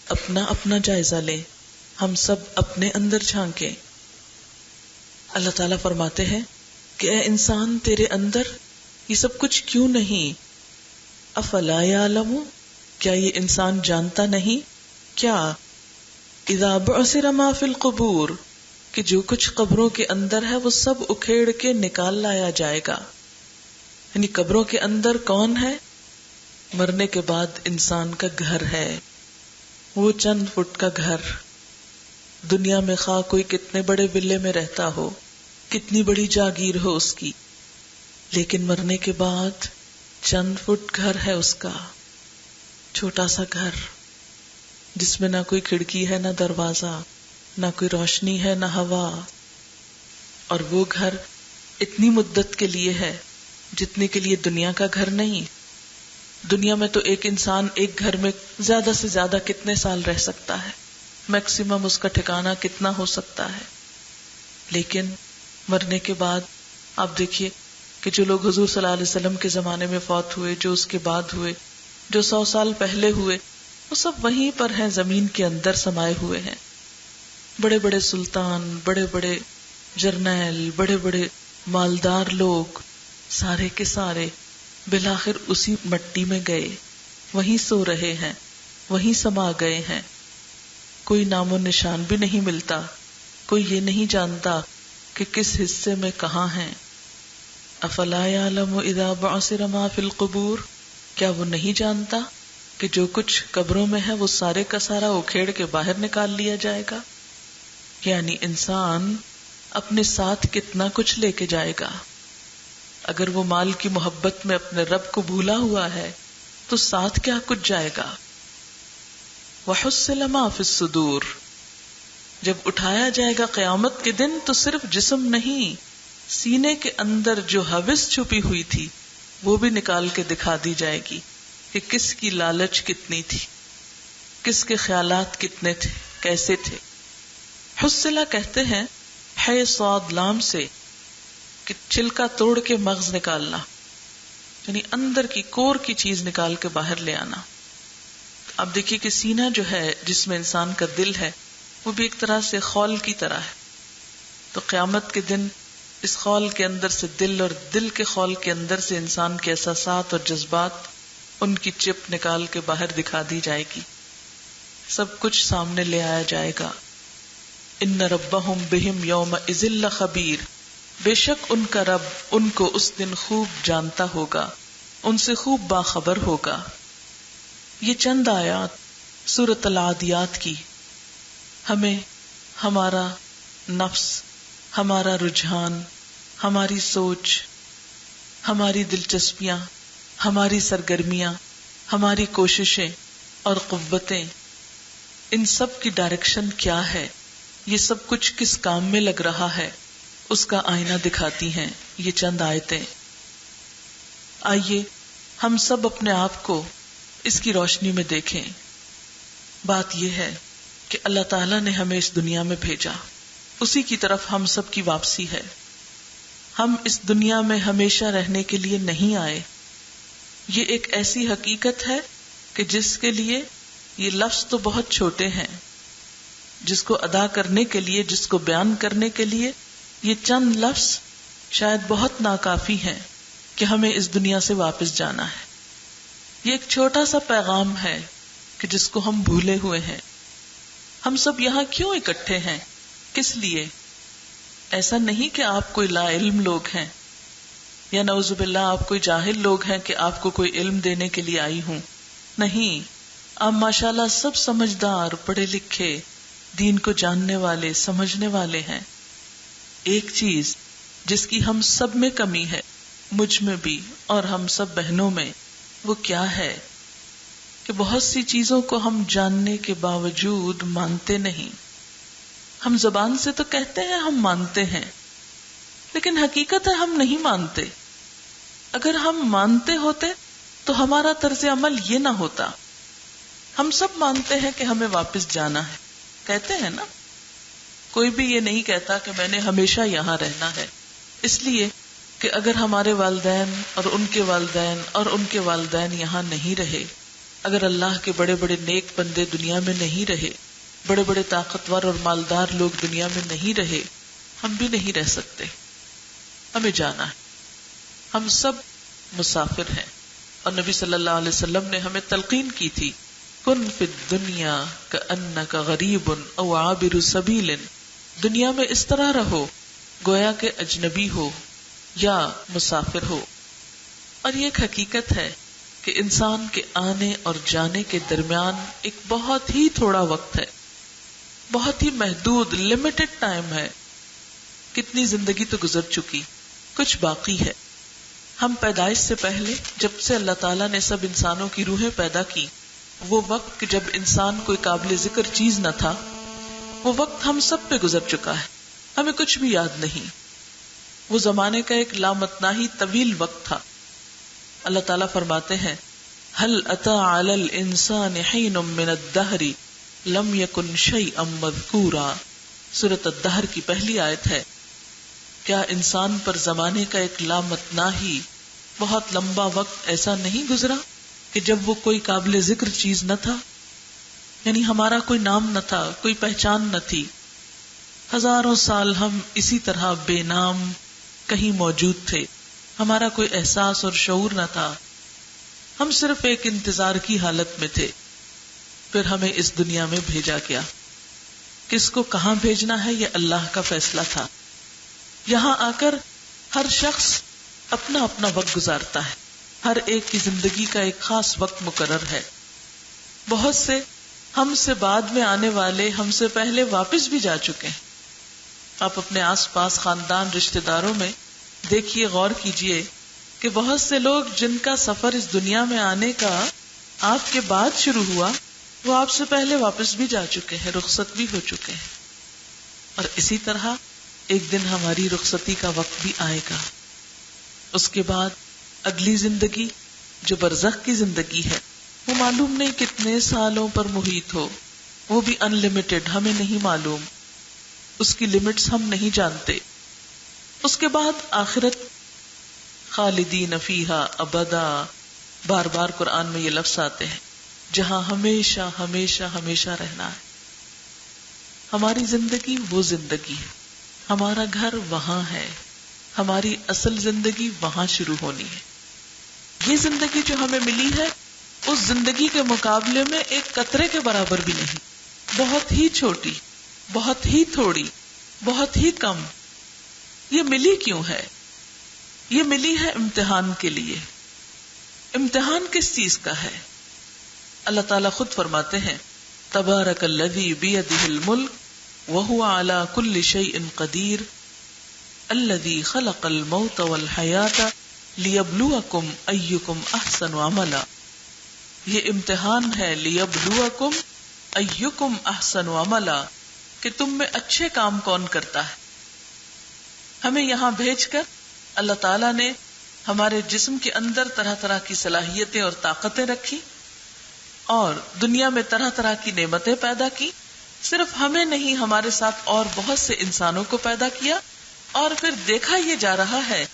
اپنا اپنا جائزہ لیں، ہم سب اپنے اندر جھانکیں۔ اللہ تعالیٰ فرماتے ہیں کہ اے انسان تیرے اندر یہ سب کچھ کیوں نہیں؟ افلا یعلم، کیا یہ انسان جانتا نہیں؟ کیا اذا بعثر ما فی القبور، کہ جو کچھ قبروں کے اندر ہے وہ سب اکھیڑ کے نکال لایا جائے گا۔ یعنی قبروں کے اندر کون ہے؟ مرنے کے بعد انسان کا گھر ہے، وہ چند فٹ کا گھر۔ دنیا میں خواہ کوئی کتنے بڑے ویلے میں رہتا ہو، کتنی بڑی جاگیر ہو اس کی، لیکن مرنے کے بعد چند فٹ گھر ہے اس کا، چھوٹا سا گھر جس میں نہ کوئی کھڑکی ہے، نہ دروازہ، نہ کوئی روشنی ہے، نہ ہوا، اور وہ گھر اتنی مدت کے لیے ہے جتنے کے لیے دنیا کا گھر نہیں۔ دنیا میں تو ایک انسان ایک گھر میں زیادہ سے زیادہ کتنے سال رہ سکتا ہے، میکسیمم اس کا ٹھکانہ کتنا ہو سکتا ہے، لیکن مرنے کے بعد آپ دیکھیے کہ جو لوگ حضور صلی اللہ علیہ وسلم کے زمانے میں فوت ہوئے، جو اس کے بعد ہوئے، جو 100 سال پہلے ہوئے، وہ سب وہیں پر ہیں، زمین کے اندر سمائے ہوئے ہیں۔ بڑے بڑے سلطان، بڑے بڑے جرنیل، بڑے بڑے مالدار لوگ، سارے کے سارے بالآخر اسی مٹی میں گئے، وہیں سو رہے ہیں، وہیں سما گئے ہیں۔ کوئی نام و نشان بھی نہیں ملتا، کوئی یہ نہیں جانتا کہ کس حصے میں کہاں ہیں۔ افلا یعلم اذا بعثر ما فی القبور، کیا وہ نہیں جانتا کہ جو کچھ قبروں میں ہے وہ سارے کا سارا اکھیڑ کے باہر نکال لیا جائے گا؟ یعنی انسان اپنے ساتھ کتنا کچھ لے کے جائے گا۔ اگر وہ مال کی محبت میں اپنے رب کو بھولا ہوا ہے تو ساتھ کیا کچھ جائے گا۔ وَحُصِّلَ مَا فِي الصُّدُورِ، جب اٹھایا جائے گا قیامت کے دن تو صرف جسم نہیں، سینے کے اندر جو ہوس چھپی ہوئی تھی وہ بھی نکال کے دکھا دی جائے گی کہ کس کی لالچ کتنی تھی، کس کے خیالات کتنے تھے، کیسے تھے۔ حصلہ کہتے ہیں ہے صاد لام سے کہ چھلکا توڑ کے مغز نکالنا، یعنی اندر کی کور کی چیز نکال کے باہر لے آنا۔ اب دیکھیے کہ سینہ جو ہے جس میں انسان کا دل ہے وہ بھی ایک طرح سے خول کی طرح ہے، تو قیامت کے دن اس خول کے اندر سے دل، اور دل کے خول کے اندر سے انسان کے احساسات اور جذبات، ان کی چپ نکال کے باہر دکھا دی جائے گی، سب کچھ سامنے لے آیا جائے گا۔ ان ربہم بہم یومئذ لخبیر، بے شک ان کا رب ان کو اس دن خوب جانتا ہوگا، ان سے خوب باخبر ہوگا۔ یہ چند آیات سورۃ العادیات کی ہمیں ہمارا نفس، ہمارا رجحان، ہماری سوچ، ہماری دلچسپیاں، ہماری سرگرمیاں، ہماری کوششیں اور قوتیں، ان سب کی ڈائریکشن کیا ہے، یہ سب کچھ کس کام میں لگ رہا ہے، اس کا آئینہ دکھاتی ہیں یہ چند آیتیں۔ آئیے ہم سب اپنے آپ کو اس کی روشنی میں دیکھیں۔ بات یہ ہے کہ اللہ تعالیٰ نے ہمیں اس دنیا میں بھیجا، اسی کی طرف ہم سب کی واپسی ہے۔ ہم اس دنیا میں ہمیشہ رہنے کے لیے نہیں آئے۔ یہ ایک ایسی حقیقت ہے کہ جس کے لیے یہ لفظ تو بہت چھوٹے ہیں، جس کو ادا کرنے کے لیے، جس کو بیان کرنے کے لیے یہ چند لفظ شاید بہت ناکافی ہیں کہ ہمیں اس دنیا سے واپس جانا ہے۔ یہ ایک چھوٹا سا پیغام ہے کہ جس کو ہم بھولے ہوئے ہیں۔ ہم سب یہاں کیوں اکٹھے ہیں، کس لیے؟ ایسا نہیں کہ آپ کوئی لا علم لوگ ہیں، یا نعوذ باللہ آپ کوئی جاہل لوگ ہیں کہ آپ کو کوئی علم دینے کے لیے آئی ہوں، نہیں، آپ ماشاءاللہ سب سمجھدار، پڑھے لکھے، دین کو جاننے والے، سمجھنے والے ہیں۔ ایک چیز جس کی ہم سب میں کمی ہے مجھ میں بھی اور ہم سب بہنوں میں وہ کیا ہے کہ بہت سی چیزوں کو ہم جاننے کے باوجود مانتے نہیں. ہم زبان سے تو کہتے ہیں ہم مانتے ہیں، لیکن حقیقت ہے ہم نہیں مانتے. اگر ہم مانتے ہوتے تو ہمارا طرز عمل یہ نہ ہوتا. ہم سب مانتے ہیں کہ ہمیں واپس جانا ہے، کہتے ہیں نا. کوئی بھی یہ نہیں کہتا کہ میں نے ہمیشہ یہاں رہنا ہے، اس لیے کہ اگر ہمارے والدین اور ان کے والدین اور ان کے والدین یہاں نہیں رہے، اگر اللہ کے بڑے بڑے نیک بندے دنیا میں نہیں رہے، بڑے بڑے طاقتور اور مالدار لوگ دنیا میں نہیں رہے، ہم بھی نہیں رہ سکتے. ہمیں جانا ہے. ہم سب مسافر ہیں. اور نبی صلی اللہ علیہ وسلم نے ہمیں تلقین کی تھی، کن فی الدنیا کأنک غریب او عابر سبیل. دنیا میں اس طرح رہو گویا کہ اجنبی ہو یا مسافر ہو. اور یہ ایک حقیقت ہے کہ انسان کے آنے اور جانے کے درمیان ایک بہت ہی تھوڑا وقت ہے، بہت ہی محدود لمیٹڈ ٹائم ہے. کتنی زندگی تو گزر چکی، کچھ باقی ہے. ہم پیدائش سے پہلے جب سے اللہ تعالیٰ نے سب انسانوں کی روحیں پیدا کی، وہ وقت کہ جب انسان کوئی قابل ذکر چیز نہ تھا، وہ وقت ہم سب پہ گزر چکا ہے. ہمیں کچھ بھی یاد نہیں. وہ زمانے کا ایک لامتناہی طویل وقت تھا. اللہ تعالیٰ فرماتے ہیں، هل أتى على الإنسان حين من الدهر لم يكن شيئا مذكورا. سورۃ الدہر کی پہلی آیت ہے. کیا انسان پر زمانے کا ایک لامتناہی بہت لمبا وقت ایسا نہیں گزرا کہ جب وہ کوئی قابل ذکر چیز نہ تھا؟ یعنی ہمارا کوئی نام نہ تھا، کوئی پہچان نہ تھی. ہزاروں سال ہم اسی طرح بے نام کہیں موجود تھے. ہمارا کوئی احساس اور شعور نہ تھا. ہم صرف ایک انتظار کی حالت میں تھے. پھر ہمیں اس دنیا میں بھیجا گیا. کس کو کہاں بھیجنا ہے یہ اللہ کا فیصلہ تھا. یہاں آ کر ہر شخص اپنا اپنا وقت گزارتا ہے. ہر ایک کی زندگی کا ایک خاص وقت مقرر ہے. بہت سے ہم سے بعد میں آنے والے ہم سے پہلے واپس بھی جا چکے ہیں. آپ اپنے آس پاس خاندان رشتہ داروں میں دیکھیے، غور کیجئے کہ بہت سے لوگ جن کا سفر اس دنیا میں آنے کا آپ کے بعد شروع ہوا، وہ آپ سے پہلے واپس بھی جا چکے ہیں، رخصت بھی ہو چکے ہیں. اور اسی طرح ایک دن ہماری رخصتی کا وقت بھی آئے گا. اس کے بعد اگلی زندگی جو برزخ کی زندگی ہے، وہ معلوم نہیں کتنے سالوں پر محیط ہو. وہ بھی ان لمیٹڈ، ہمیں نہیں معلوم، اس کی لمٹس ہم نہیں جانتے. اس کے بعد آخرت، خالدین فیہا ابدا. بار بار قرآن میں یہ لفظ آتے ہیں، جہاں ہمیشہ ہمیشہ ہمیشہ رہنا ہے. ہماری زندگی وہ زندگی ہے، ہمارا گھر وہاں ہے، ہماری اصل زندگی وہاں شروع ہونی ہے. یہ زندگی جو ہمیں ملی ہے اس زندگی کے مقابلے میں ایک قطرے کے برابر بھی نہیں. بہت ہی چھوٹی، بہت ہی تھوڑی، بہت ہی کم. یہ ملی کیوں ہے؟ یہ ملی ہے امتحان کے لیے. امتحان کس چیز کا ہے؟ اللہ تعالیٰ خود فرماتے ہیں، تبارک الذی بیدہ الملک وہو علی کل شیء قدیر الذی خلق الموت والحیاۃ لیبلوکم ایکم احسن عملا. یہ امتحان ہے، لیبلوکم ایکم احسن عملا، کہ تم میں اچھے کام کون کرتا ہے. ہمیں یہاں بھیج کر اللہ تعالیٰ نے ہمارے جسم کے اندر طرح طرح کی صلاحیتیں اور طاقتیں رکھی اور دنیا میں طرح طرح کی نعمتیں پیدا کی. صرف ہمیں نہیں، ہمارے ساتھ اور بہت سے انسانوں کو پیدا کیا. اور پھر دیکھا یہ جا رہا ہے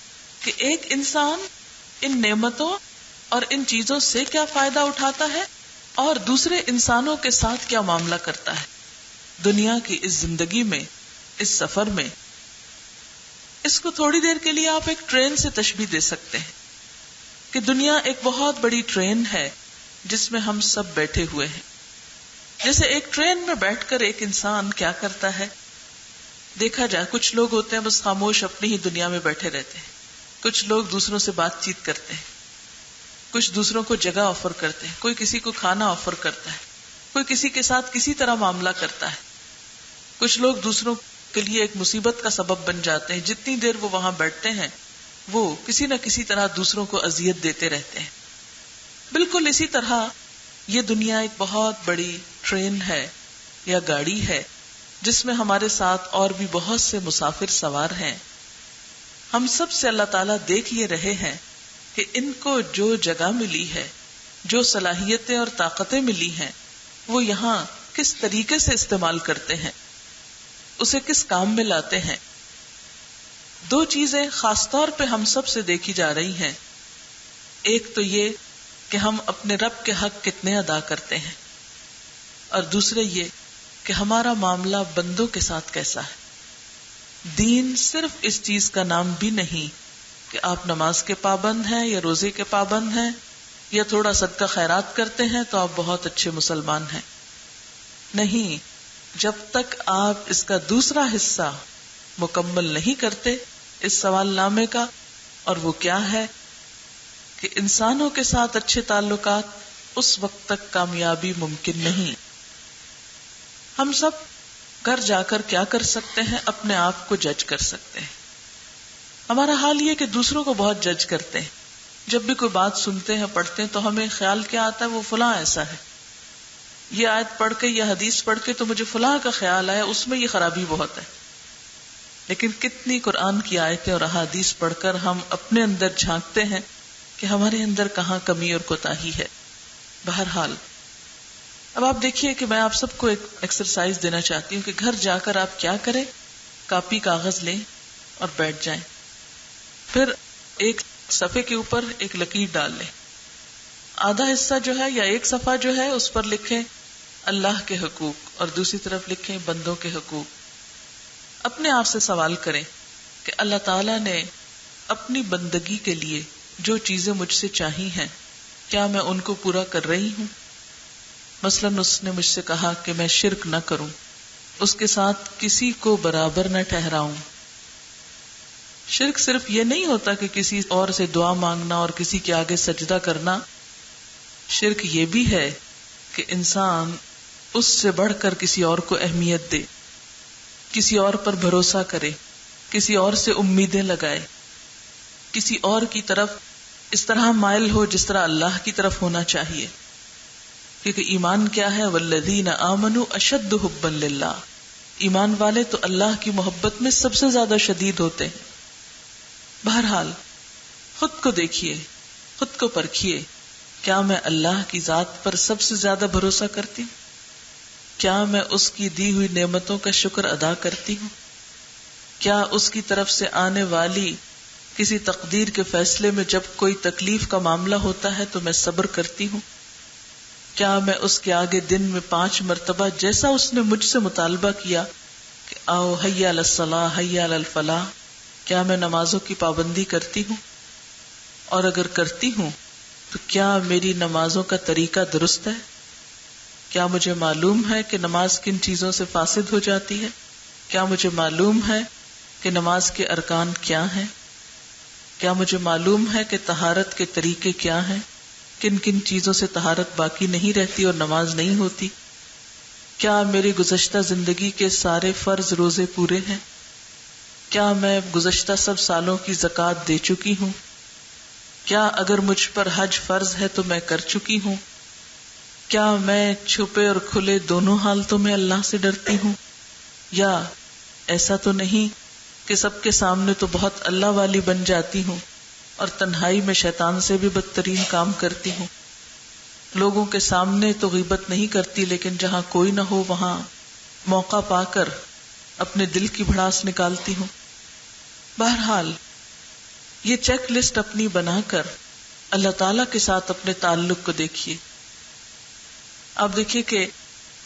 کہ ایک انسان ان نعمتوں اور ان چیزوں سے کیا فائدہ اٹھاتا ہے اور دوسرے انسانوں کے ساتھ کیا معاملہ کرتا ہے. دنیا کی اس زندگی میں، اس سفر میں، اس کو تھوڑی دیر کے لیے آپ ایک ٹرین سے تشبیہ دے سکتے ہیں کہ دنیا ایک بہت بڑی ٹرین ہے جس میں ہم سب بیٹھے ہوئے ہیں. جیسے ایک ٹرین میں بیٹھ کر ایک انسان کیا کرتا ہے، دیکھا جائے کچھ لوگ ہوتے ہیں بس خاموش اپنی ہی دنیا میں بیٹھے رہتے ہیں. کچھ لوگ دوسروں سے بات چیت کرتے ہیں، کچھ دوسروں کو جگہ آفر کرتے ہیں، کوئی کسی کو کھانا آفر کرتا ہے، کوئی کسی کے ساتھ کسی طرح معاملہ کرتا ہے. کچھ لوگ دوسروں کے لیے ایک مصیبت کا سبب بن جاتے ہیں. جتنی دیر وہ وہاں بیٹھتے ہیں وہ کسی نہ کسی طرح دوسروں کو اذیت دیتے رہتے ہیں. بالکل اسی طرح یہ دنیا ایک بہت بڑی ٹرین ہے یا گاڑی ہے جس میں ہمارے ساتھ اور بھی بہت سے مسافر سوار ہیں. ہم سب سے اللہ تعالیٰ دیکھ یہ رہے ہیں کہ ان کو جو جگہ ملی ہے، جو صلاحیتیں اور طاقتیں ملی ہیں، وہ یہاں کس طریقے سے استعمال کرتے ہیں، اسے کس کام میں لاتے ہیں. دو چیزیں خاص طور پہ ہم سب سے دیکھی جا رہی ہیں. ایک تو یہ کہ ہم اپنے رب کے حق کتنے ادا کرتے ہیں، اور دوسرے یہ کہ ہمارا معاملہ بندوں کے ساتھ کیسا ہے. دین صرف اس چیز کا نام بھی نہیں کہ آپ نماز کے پابند ہیں یا روزے کے پابند ہیں یا تھوڑا صدقہ خیرات کرتے ہیں تو آپ بہت اچھے مسلمان ہیں. نہیں، جب تک آپ اس کا دوسرا حصہ مکمل نہیں کرتے اس سوال نامے کا، اور وہ کیا ہے کہ انسانوں کے ساتھ اچھے تعلقات، اس وقت تک کامیابی ممکن نہیں. ہم سب گھر جا کر کیا کر سکتے ہیں؟ اپنے آپ کو جج کر سکتے ہیں. ہمارا حال یہ کہ دوسروں کو بہت جج کرتے ہیں. جب بھی کوئی بات سنتے ہیں، پڑھتے ہیں، تو ہمیں خیال کیا آتا ہے وہ فلاں ایسا ہے. یہ آیت پڑھ کے یا حدیث پڑھ کے تو مجھے فلاں کا خیال آیا، اس میں یہ خرابی بہت ہے. لیکن کتنی قرآن کی آیتیں اور احادیث پڑھ کر ہم اپنے اندر جھانکتے ہیں کہ ہمارے اندر کہاں کمی اور کوتاہی ہے. بہرحال اب آپ دیکھیے کہ میں آپ سب کو ایک ایکسرسائز دینا چاہتی ہوں کہ گھر جا کر آپ کیا کریں، کاپی کاغذ لیں اور بیٹھ جائیں. پھر ایک صفحے کے اوپر ایک لکیر ڈال لیں. آدھا حصہ جو ہے یا ایک صفحہ جو ہے اس پر لکھیں اللہ کے حقوق اور دوسری طرف لکھیں بندوں کے حقوق. اپنے آپ سے سوال کریں کہ اللہ تعالیٰ نے اپنی بندگی کے لیے جو چیزیں مجھ سے چاہی ہیں کیا میں ان کو پورا کر رہی ہوں؟ مثلاً اس نے مجھ سے کہا کہ میں شرک نہ کروں، اس کے ساتھ کسی کو برابر نہ ٹھہراؤں. شرک صرف یہ نہیں ہوتا کہ کسی اور سے دعا مانگنا اور کسی کے آگے سجدہ کرنا. شرک یہ بھی ہے کہ انسان اس سے بڑھ کر کسی اور کو اہمیت دے، کسی اور پر بھروسہ کرے، کسی اور سے امیدیں لگائے، کسی اور کی طرف اس طرح مائل ہو جس طرح اللہ کی طرف ہونا چاہیے. کیونکہ ایمان کیا ہے؟ والذین آمنوا اشد حبا للہ. ایمان والے تو اللہ کی محبت میں سب سے زیادہ شدید ہوتے ہیں. بہرحال خود کو دیکھیے، خود کو پرکھیے. کیا میں اللہ کی ذات پر سب سے زیادہ بھروسہ کرتی ہوں؟ کیا میں اس کی دی ہوئی نعمتوں کا شکر ادا کرتی ہوں؟ کیا اس کی طرف سے آنے والی کسی تقدیر کے فیصلے میں جب کوئی تکلیف کا معاملہ ہوتا ہے تو میں صبر کرتی ہوں؟ کیا میں اس کے آگے دن میں 5 مرتبہ جیسا اس نے مجھ سے مطالبہ کیا کہ آؤ حیا علی الصلاح حیا علی الفلاح، کیا میں نمازوں کی پابندی کرتی ہوں؟ اور اگر کرتی ہوں تو کیا میری نمازوں کا طریقہ درست ہے؟ کیا مجھے معلوم ہے کہ نماز کن چیزوں سے فاسد ہو جاتی ہے؟ کیا مجھے معلوم ہے کہ نماز کے ارکان کیا ہیں؟ کیا مجھے معلوم ہے کہ طہارت کے طریقے کیا ہیں؟ کن کن چیزوں سے طہارت باقی نہیں رہتی اور نماز نہیں ہوتی؟ کیا میری گزشتہ زندگی کے سارے فرض روزے پورے ہیں؟ کیا میں گزشتہ سب سالوں کی زکوٰۃ دے چکی ہوں؟ کیا اگر مجھ پر حج فرض ہے تو میں کر چکی ہوں؟ کیا میں چھپے اور کھلے دونوں حالتوں میں اللہ سے ڈرتی ہوں؟ یا ایسا تو نہیں کہ سب کے سامنے تو بہت اللہ والی بن جاتی ہوں اور تنہائی میں شیطان سے بھی بدترین کام کرتی ہوں؟ لوگوں کے سامنے تو غیبت نہیں کرتی، لیکن جہاں کوئی نہ ہو وہاں موقع پا کر اپنے دل کی بھڑاس نکالتی ہوں. بہرحال یہ چیک لسٹ اپنی بنا کر اللہ تعالی کے ساتھ اپنے تعلق کو دیکھیے. آپ دیکھیے کہ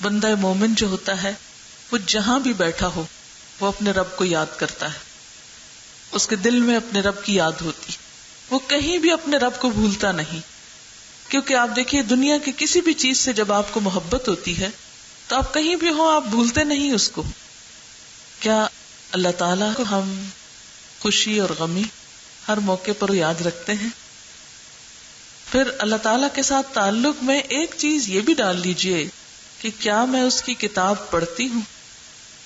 بندہ مومن جو ہوتا ہے وہ جہاں بھی بیٹھا ہو وہ اپنے رب کو یاد کرتا ہے، اس کے دل میں اپنے رب کی یاد ہوتی، وہ کہیں بھی اپنے رب کو بھولتا نہیں. کیونکہ آپ دیکھیے دنیا کی کسی بھی چیز سے جب آپ کو محبت ہوتی ہے تو آپ کہیں بھی ہو آپ بھولتے نہیں اس کو. کیا اللہ تعالیٰ کو ہم خوشی اور غمی ہر موقع پر یاد رکھتے ہیں؟ پھر اللہ تعالیٰ کے ساتھ تعلق میں ایک چیز یہ بھی ڈال لیجئے کہ کیا میں اس کی کتاب پڑھتی ہوں؟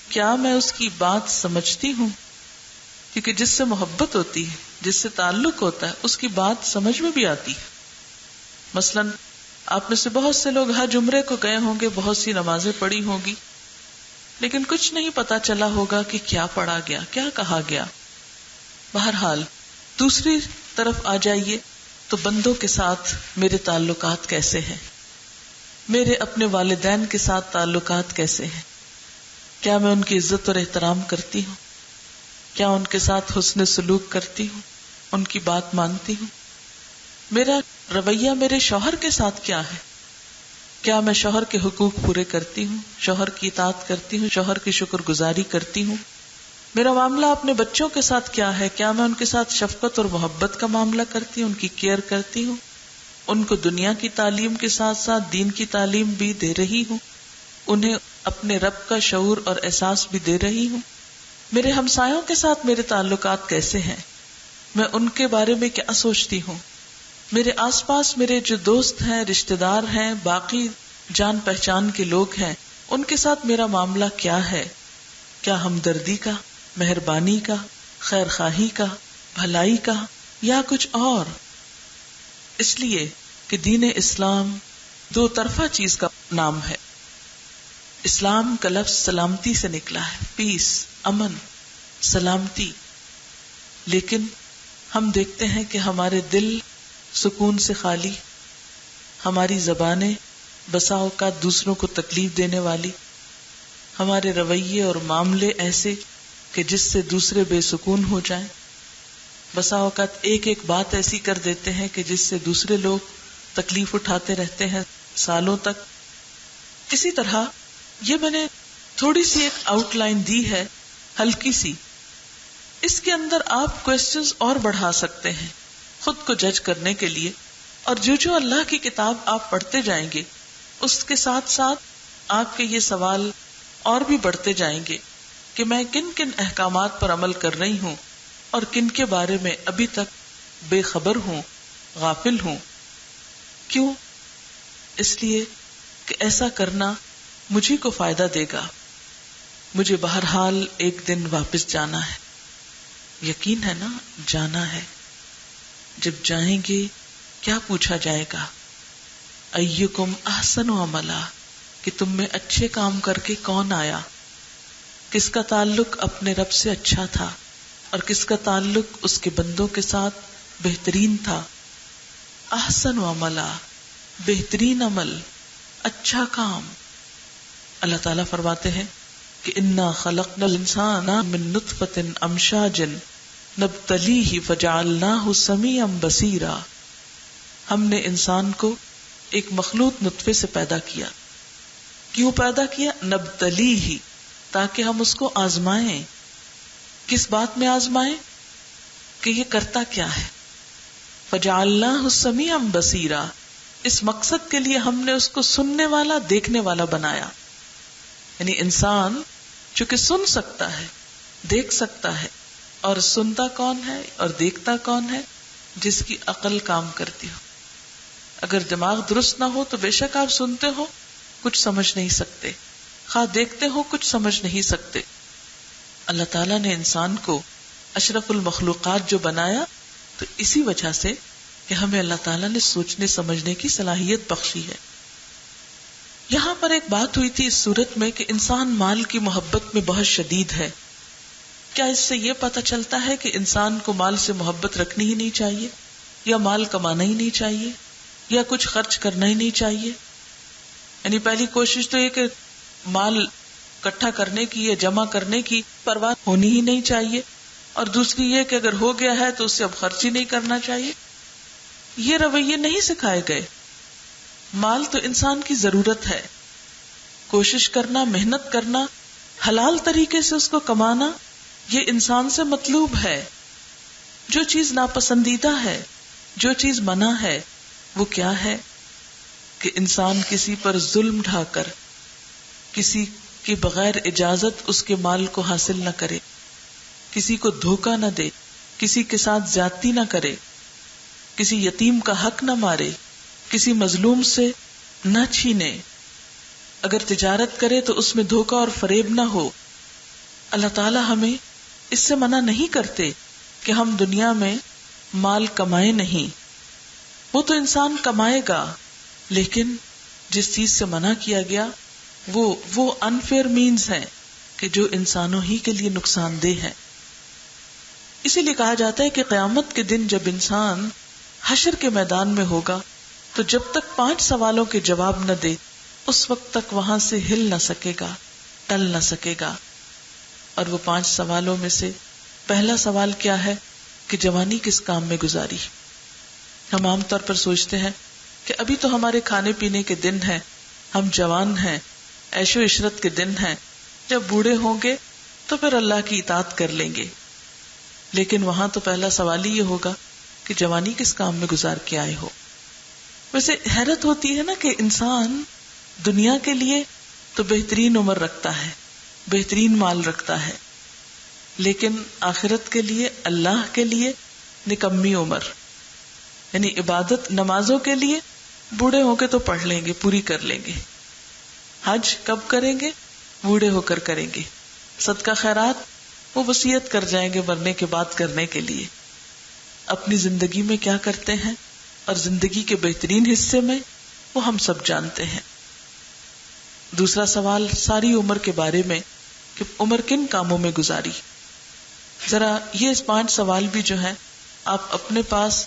کیا میں اس کی بات سمجھتی ہوں؟ کیونکہ جس سے محبت ہوتی ہے، جس سے تعلق ہوتا ہے اس کی بات سمجھ میں بھی آتی ہے. مثلاً آپ میں سے بہت سے لوگ حج عمرے کو گئے ہوں گے، بہت سی نمازیں پڑھی ہوں گی، لیکن کچھ نہیں پتا چلا ہوگا کہ کیا پڑھا گیا، کیا کہا گیا. بہرحال دوسری طرف آ جائیے تو بندوں کے ساتھ میرے تعلقات کیسے ہیں، میرے اپنے والدین کے ساتھ تعلقات کیسے ہیں. کیا میں ان کی عزت اور احترام کرتی ہوں؟ کیا ان کے ساتھ حسن سلوک کرتی ہوں؟ ان کی بات مانتی ہوں؟ میرا رویہ میرے شوہر کے ساتھ کیا ہے؟ کیا میں شوہر کے حقوق پورے کرتی ہوں، شوہر کی اطاعت کرتی ہوں، شوہر کی شکر گزاری کرتی ہوں؟ میرا معاملہ اپنے بچوں کے ساتھ کیا ہے؟ کیا میں ان کے ساتھ شفقت اور محبت کا معاملہ کرتی ہوں، ان کی کیئر کرتی ہوں، ان کو دنیا کی تعلیم کے ساتھ ساتھ دین کی تعلیم بھی دے رہی ہوں، انہیں اپنے رب کا شعور اور احساس بھی دے رہی ہوں؟ میرے ہمسایوں کے ساتھ میرے تعلقات کیسے ہیں؟ میں ان کے بارے میں کیا سوچتی ہوں؟ میرے آس پاس میرے جو دوست ہیں، رشتہ دار ہیں، باقی جان پہچان کے لوگ ہیں، ان کے ساتھ میرا معاملہ کیا ہے؟ کیا ہمدردی کا، مہربانی کا، خیر خواہی کا، بھلائی کا، یا کچھ اور؟ اس لیے کہ دین اسلام دو طرفہ چیز کا نام ہے. اسلام کا لفظ سلامتی سے نکلا ہے، پیس، امن، سلامتی. لیکن ہم دیکھتے ہیں کہ ہمارے دل سکون سے خالی، ہماری زبانیں بسا اوقات دوسروں کو تکلیف دینے والی، ہمارے رویے اور معاملے ایسے کہ جس سے دوسرے بے سکون ہو جائیں. بسا اوقات ایک ایک بات ایسی کر دیتے ہیں کہ جس سے دوسرے لوگ تکلیف اٹھاتے رہتے ہیں سالوں تک. اسی طرح یہ میں نے تھوڑی سی ایک آؤٹ لائن دی ہے، ہلکی سی. اس کے اندر آپ کوسچنز اور بڑھا سکتے ہیں خود کو جج کرنے کے لیے، اور جو اللہ کی کتاب آپ پڑھتے جائیں گے اس کے ساتھ ساتھ آپ کے یہ سوال اور بھی بڑھتے جائیں گے کہ میں کن کن احکامات پر عمل کر رہی ہوں اور کن کے بارے میں ابھی تک بے خبر ہوں، غافل ہوں. کیوں؟ اس لیے کہ ایسا کرنا مجھے کو فائدہ دے گا. مجھے بہرحال ایک دن واپس جانا ہے، یقین ہے نا، جانا ہے. جب جائیں گے کیا پوچھا جائے گا؟ ایکم احسن عملا، کہ تم میں اچھے کام کر کے کون آیا، کس کا تعلق اپنے رب سے اچھا تھا اور کس کا تعلق اس کے بندوں کے ساتھ بہترین تھا. احسن عملا، بہترین عمل، اچھا کام. اللہ تعالیٰ فرماتے ہیں کہ انا خلقنا الانسان من نطفۃ امشاج نبتلیہ فجعلناہ سمیعا بصیرا. ہم نے انسان کو ایک مخلوط نطفے سے پیدا کیا. کیوں پیدا کیا؟ نبتلیہ، تاکہ ہم اس کو آزمائیں. کس بات میں آزمائیں؟ کہ یہ کرتا کیا ہے. فجعلناہ سمیعا بصیرا، اس مقصد کے لیے ہم نے اس کو سننے والا، دیکھنے والا بنایا. یعنی انسان چونکہ سن سکتا ہے، دیکھ سکتا ہے، اور سنتا کون ہے اور دیکھتا کون ہے؟ جس کی عقل کام کرتی ہو. اگر دماغ درست نہ ہو تو بے شک آپ سنتے ہو کچھ سمجھ نہیں سکتے، خواہ دیکھتے ہو کچھ سمجھ نہیں سکتے. اللہ تعالیٰ نے انسان کو اشرف المخلوقات جو بنایا تو اسی وجہ سے کہ ہمیں اللہ تعالیٰ نے سوچنے سمجھنے کی صلاحیت بخشی ہے. یہاں پر ایک بات ہوئی تھی اس صورت میں کہ انسان مال کی محبت میں بہت شدید ہے. کیا اس سے یہ پتہ چلتا ہے کہ انسان کو مال سے محبت رکھنی ہی نہیں چاہیے، یا مال کمانا ہی نہیں چاہیے، یا کچھ خرچ کرنا ہی نہیں چاہیے؟ یعنی پہلی کوشش تو یہ کہ مال اکٹھا کرنے کی یا جمع کرنے کی پرواہ ہونی ہی نہیں چاہیے، اور دوسری یہ کہ اگر ہو گیا ہے تو اس سے اب خرچ ہی نہیں کرنا چاہیے. یہ رویے نہیں سکھائے گئے. مال تو انسان کی ضرورت ہے. کوشش کرنا، محنت کرنا، حلال طریقے سے اس کو کمانا، یہ انسان سے مطلوب ہے. جو چیز ناپسندیدہ ہے، جو چیز منع ہے، وہ کیا ہے؟ کہ انسان کسی پر ظلم ڈھا کر، کسی کے بغیر اجازت اس کے مال کو حاصل نہ کرے، کسی کو دھوکہ نہ دے، کسی کے ساتھ زیادتی نہ کرے، کسی یتیم کا حق نہ مارے، کسی مظلوم سے نہ چھینے. اگر تجارت کرے تو اس میں دھوکہ اور فریب نہ ہو. اللہ تعالیٰ ہمیں اس سے منع نہیں کرتے کہ ہم دنیا میں مال کمائے نہیں. وہ تو انسان کمائے گا، لیکن جس چیز سے منع کیا گیا وہ انفیئر مینز ہیں کہ جو انسانوں ہی کے لیے نقصان دہ ہے. اسی لیے کہا جاتا ہے کہ قیامت کے دن جب انسان حشر کے میدان میں ہوگا تو جب تک 5 سوالوں کے جواب نہ دے اس وقت تک وہاں سے ہل نہ سکے گا، ٹل نہ سکے گا. اور وہ 5 سوالوں میں سے پہلا سوال کیا ہے کہ جوانی کس کام میں گزاری. ہم عام طور پر سوچتے ہیں کہ ابھی تو ہمارے کھانے پینے کے دن ہیں، ہم جوان ہیں، عیش و عشرت کے دن ہیں، جب بوڑھے ہوں گے تو پھر اللہ کی اطاعت کر لیں گے. لیکن وہاں تو پہلا سوال ہی یہ ہوگا کہ جوانی کس کام میں گزار کے آئے ہو. ویسے حیرت ہوتی ہے نا کہ انسان دنیا کے لیے تو بہترین عمر رکھتا ہے، بہترین مال رکھتا ہے، لیکن آخرت کے لیے، اللہ کے لیے نکمی عمر. یعنی عبادت نمازوں کے لیے بوڑھے ہو کے تو پڑھ لیں گے، پوری کر لیں گے. حج کب کریں گے؟ بوڑھے ہو کر کریں گے. صدقہ خیرات وہ وصیت کر جائیں گے مرنے کے بعد کرنے کے لیے. اپنی زندگی میں کیا کرتے ہیں اور زندگی کے بہترین حصے میں، وہ ہم سب جانتے ہیں. دوسرا سوال ساری عمر کے بارے میں کہ عمر کن کاموں میں گزاری. ذرا یہ 5 سوال بھی جو ہیں آپ اپنے پاس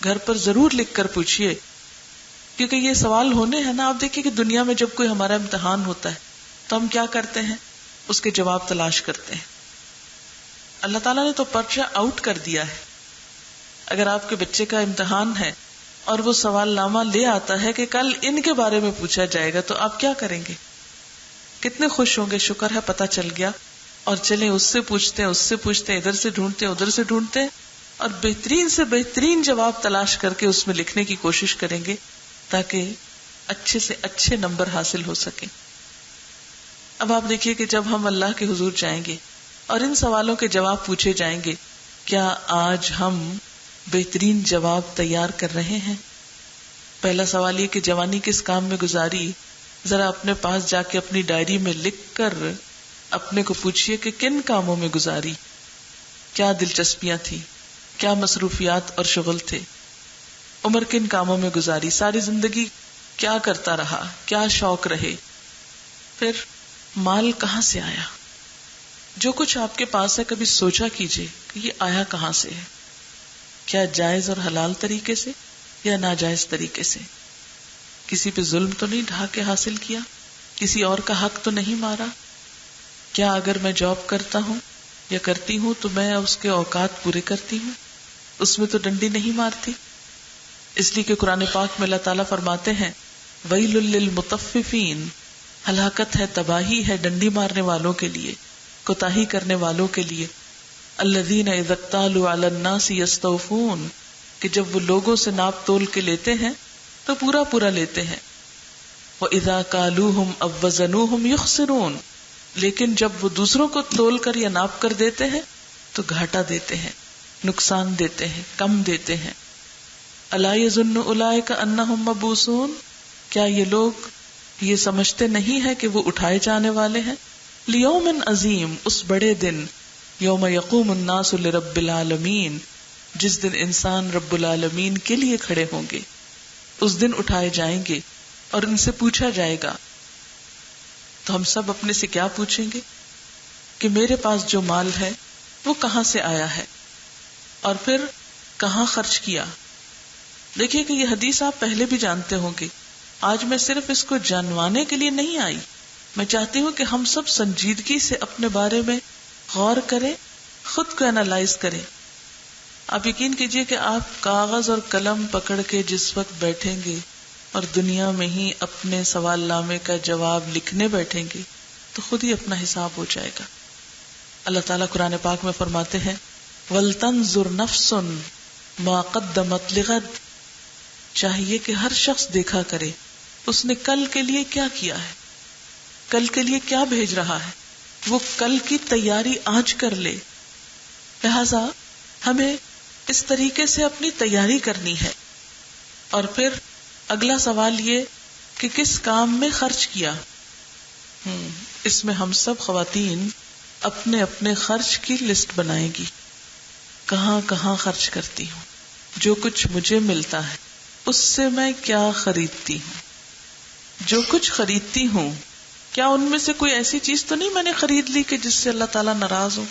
گھر پر ضرور لکھ کر پوچھئے، کیونکہ یہ سوال ہونے ہیں نا. آپ دیکھیں کہ دنیا میں جب کوئی ہمارا امتحان ہوتا ہے تو ہم کیا کرتے ہیں؟ اس کے جواب تلاش کرتے ہیں. اللہ تعالیٰ نے تو پرچہ آؤٹ کر دیا ہے. اگر آپ کے بچے کا امتحان ہے اور وہ سوال نامہ لے آتا ہے کہ کل ان کے بارے میں پوچھا جائے گا، تو آپ کیا کریں گے؟ کتنے خوش ہوں گے، شکر ہے پتہ چل گیا، اور چلیں اس سے پوچھتے ہیں، اس سے پوچھتے ہیں، ادھر سے ڈھونڈتے ہیں، ادھر سے ڈھونڈتے ہیں، اور بہترین سے بہترین جواب تلاش کر کے اس میں لکھنے کی کوشش کریں گے تاکہ اچھے سے اچھے نمبر حاصل ہو سکیں. اب آپ دیکھیے کہ جب ہم اللہ کے حضور جائیں گے اور ان سوالوں کے جواب پوچھے جائیں گے، کیا آج ہم بہترین جواب تیار کر رہے ہیں؟ پہلا سوال یہ کہ جوانی کس کام میں گزاری. ذرا اپنے پاس جا کے اپنی ڈائری میں لکھ کر اپنے کو پوچھئے کہ کن کاموں میں گزاری، کیا دلچسپیاں تھی، کیا مصروفیات اور شغل تھے، عمر کن کاموں میں گزاری، ساری زندگی کیا کرتا رہا، کیا شوق رہے. پھر مال کہاں سے آیا. جو کچھ آپ کے پاس ہے کبھی سوچا کیجئے کہ یہ آیا کہاں سے ہے. کیا جائز اور حلال طریقے سے یا ناجائز طریقے سے؟ کسی پہ ظلم تو نہیں ڈھا کے حاصل کیا، کسی اور کا حق تو نہیں مارا. کیا اگر میں جاب کرتا ہوں یا کرتی ہوں تو میں اس کے اوقات پورے کرتی ہوں، اس میں تو ڈنڈی نہیں مارتی. اس لیے کہ قرآن پاک میں اللہ تعالیٰ فرماتے ہیں وَيْلٌ لِّلْمُطَفِّفِينَ، ہلاکت ہے، تباہی ہے ڈنڈی مارنے والوں کے لیے، کوتاہی کرنے والوں کے لیے. الذین اذا اکتالوا علی الناس یستوفون، کہ جب وہ لوگوں سے ناپ تول کے لیتے ہیں تو پورا پورا لیتے ہیں. وَإِذَا كَالُوهُمْ أَوْ وَّزَنُوهُمْ يُخْسِرُونَ، لیکن جب وہ دوسروں کو تول کر یا ناپ کر دیتے ہیں تو گھاٹا دیتے ہیں، نقصان دیتے ہیں، کم دیتے ہیں. أَلَا يَظُنُّ أُولَٰئِكَ أَنَّهُمْ مَبْعُوثُونَ، کیا یہ لوگ یہ سمجھتے نہیں ہے کہ وہ اٹھائے جانے والے ہیں. لِيَوْمٍ عظیم، اس بڑے دن، یوم یقوم الناس لرب العالمین، جس دن انسان رب العالمین کے لیے کھڑے ہوں گے. اس دن اٹھائے جائیں گے اور ان سے پوچھا جائے گا. تو ہم سب اپنے سے کیا پوچھیں گے کہ میرے پاس جو مال ہے وہ کہاں سے آیا ہے اور پھر کہاں خرچ کیا. دیکھیے کہ یہ حدیث آپ پہلے بھی جانتے ہوں گے. آج میں صرف اس کو جانوانے کے لیے نہیں آئی، میں چاہتی ہوں کہ ہم سب سنجیدگی سے اپنے بارے میں غور کریں، خود کو انالائز کریں. آپ یقین کیجئے کہ آپ کاغذ اور قلم پکڑ کے جس وقت بیٹھیں گے اور دنیا میں ہی اپنے سوال نامے کا جواب لکھنے بیٹھیں گے تو خود ہی اپنا حساب ہو جائے گا. اللہ تعالیٰ قرآن پاک میں فرماتے ہیں وَلْتَنْظُرْ نَفْسٌ مَا قَدَّمَتْ لِغَدٍ، چاہیے کہ ہر شخص دیکھا کرے اس نے کل کے لیے کیا کیا ہے، کل کے لیے کیا بھیج رہا ہے، وہ کل کی تیاری آج کر لے. لہذا ہمیں اس طریقے سے اپنی تیاری کرنی ہے. اور پھر اگلا سوال یہ کہ کس کام میں خرچ کیا. اس میں ہم سب خواتین اپنے اپنے خرچ کی لسٹ بنائیں گی، کہاں کہاں خرچ کرتی ہوں. جو کچھ مجھے ملتا ہے اس سے میں کیا خریدتی ہوں. جو کچھ خریدتی ہوں کیا ان میں سے کوئی ایسی چیز تو نہیں میں نے خرید لی کہ جس سے اللہ تعالیٰ ناراض ہو.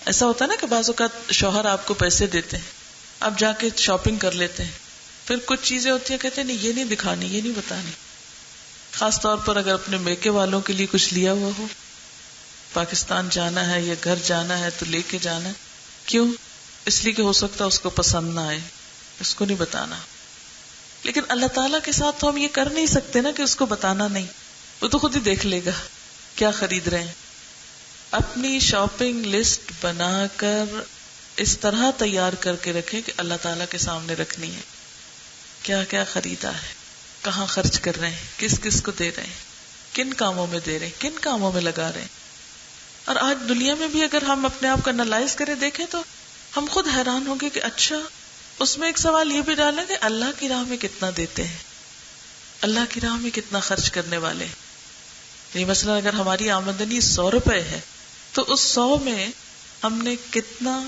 ایسا ہوتا ہے نا کہ بعض اوقات شوہر آپ کو پیسے دیتے ہیں, آپ جا کے شاپنگ کر لیتے ہیں, پھر کچھ چیزیں ہوتی ہیں کہتے ہیں نہیں یہ نہیں دکھانی, یہ نہیں بتانی. خاص طور پر اگر اپنے میکے والوں کے لیے کچھ لیا ہوا ہو, پاکستان جانا ہے یا گھر جانا ہے تو لے کے جانا ہے. کیوں؟ اس لیے کہ ہو سکتا ہے اس کو پسند نہ آئے, اس کو نہیں بتانا. لیکن اللہ تعالیٰ کے ساتھ تو ہم یہ کر نہیں سکتے نا کہ اس کو بتانا نہیں, وہ تو خود ہی دیکھ لے گا کیا خرید رہے ہیں. اپنی شاپنگ لسٹ بنا کر اس طرح تیار کر کے رکھیں کہ اللہ تعالیٰ کے سامنے رکھنی ہے. کیا کیا خریدا ہے, کہاں خرچ کر رہے ہیں, کس کس کو دے رہے ہیں, کن کاموں میں دے رہے ہیں, کن کاموں میں لگا رہے ہیں. اور آج دنیا میں بھی اگر ہم اپنے آپ کو انالائز کریں دیکھیں تو ہم خود حیران ہوں گے کہ اچھا اس میں ایک سوال یہ بھی ڈالیں کہ اللہ کی راہ میں کتنا دیتے ہیں, اللہ کی راہ میں کتنا خرچ کرنے والے ہیں. یہ مثلا اگر ہماری آمدنی 100 روپے ہے تو اس 100 میں ہم نے کتنا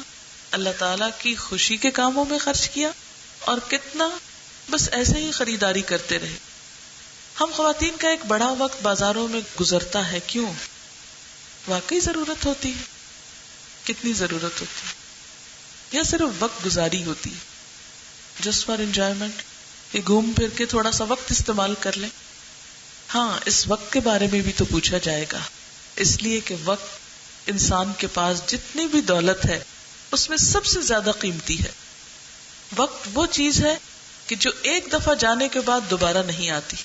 اللہ تعالیٰ کی خوشی کے کاموں میں خرچ کیا اور کتنا بس ایسے ہی خریداری کرتے رہے. ہم خواتین کا ایک بڑا وقت بازاروں میں گزرتا ہے, کیوں؟ واقعی ضرورت ہوتی ہے, کتنی ضرورت ہوتی ہے, یا صرف وقت گزاری ہوتی ہے, جسٹ فار انجوائمنٹ, کہ گھوم پھر کے تھوڑا سا وقت استعمال کر لیں. ہاں اس وقت کے بارے میں بھی تو پوچھا جائے گا, اس لیے کہ وقت انسان کے پاس جتنی بھی دولت ہے اس میں سب سے زیادہ قیمتی ہے. وقت وہ چیز ہے کہ جو ایک دفعہ جانے کے بعد دوبارہ نہیں آتی.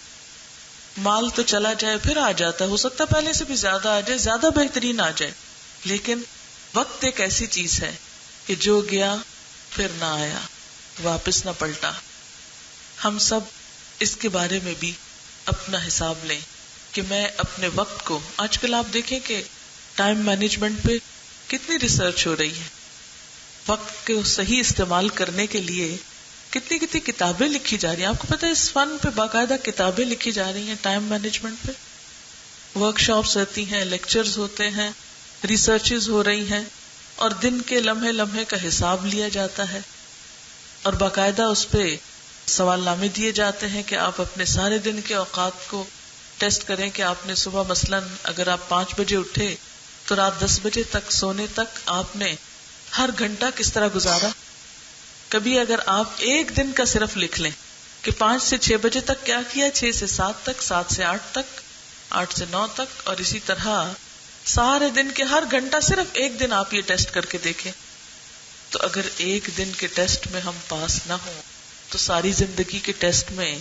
مال تو چلا جائے پھر آ جاتا ہے, ہو سکتا ہے پہلے سے بھی زیادہ آ جائے, زیادہ بہترین آ جائے, لیکن وقت ایک ایسی چیز ہے کہ جو گیا پھر نہ آیا, واپس نہ پلٹا. ہم سب اس کے بارے میں بھی اپنا حساب لیں کہ میں اپنے وقت کو, آج کل آپ دیکھیں کہ ٹائم مینجمنٹ پہ کتنی ریسرچ ہو رہی ہے, وقت کو صحیح استعمال کرنے کے لیے کتنی کتنی کتابیں لکھی جا رہی ہیں. آپ کو پتہ ہے اس فن پہ باقاعدہ کتابیں لکھی جا رہی ہیں, ٹائم مینجمنٹ پہ ورک شاپس رہتی ہیں, لیکچرز ہوتے ہیں, ریسرچز ہو رہی ہیں, اور دن کے لمحے لمحے کا حساب لیا جاتا ہے, اور باقاعدہ اس پہ سوال نامے دیے جاتے ہیں کہ آپ اپنے سارے دن کے اوقات کو ٹیسٹ کریں کہ آپ نے صبح مثلاً اگر آپ 5 بجے اٹھے تو رات 10 بجے تک سونے تک آپ نے ہر گھنٹہ کس طرح گزارا. کبھی اگر آپ ایک دن کا صرف لکھ لیں کہ 5 سے 6 بجے تک کیا کیا, 6 سے 7 تک, 7 سے 8 تک, 8 سے 9 تک, اور اسی طرح سارے دن کے ہر گھنٹہ صرف ایک دن آپ یہ ٹیسٹ کر کے دیکھیں, تو اگر ایک دن کے ٹیسٹ میں ہم پاس نہ ہوں تو ساری زندگی کے ٹیسٹ میں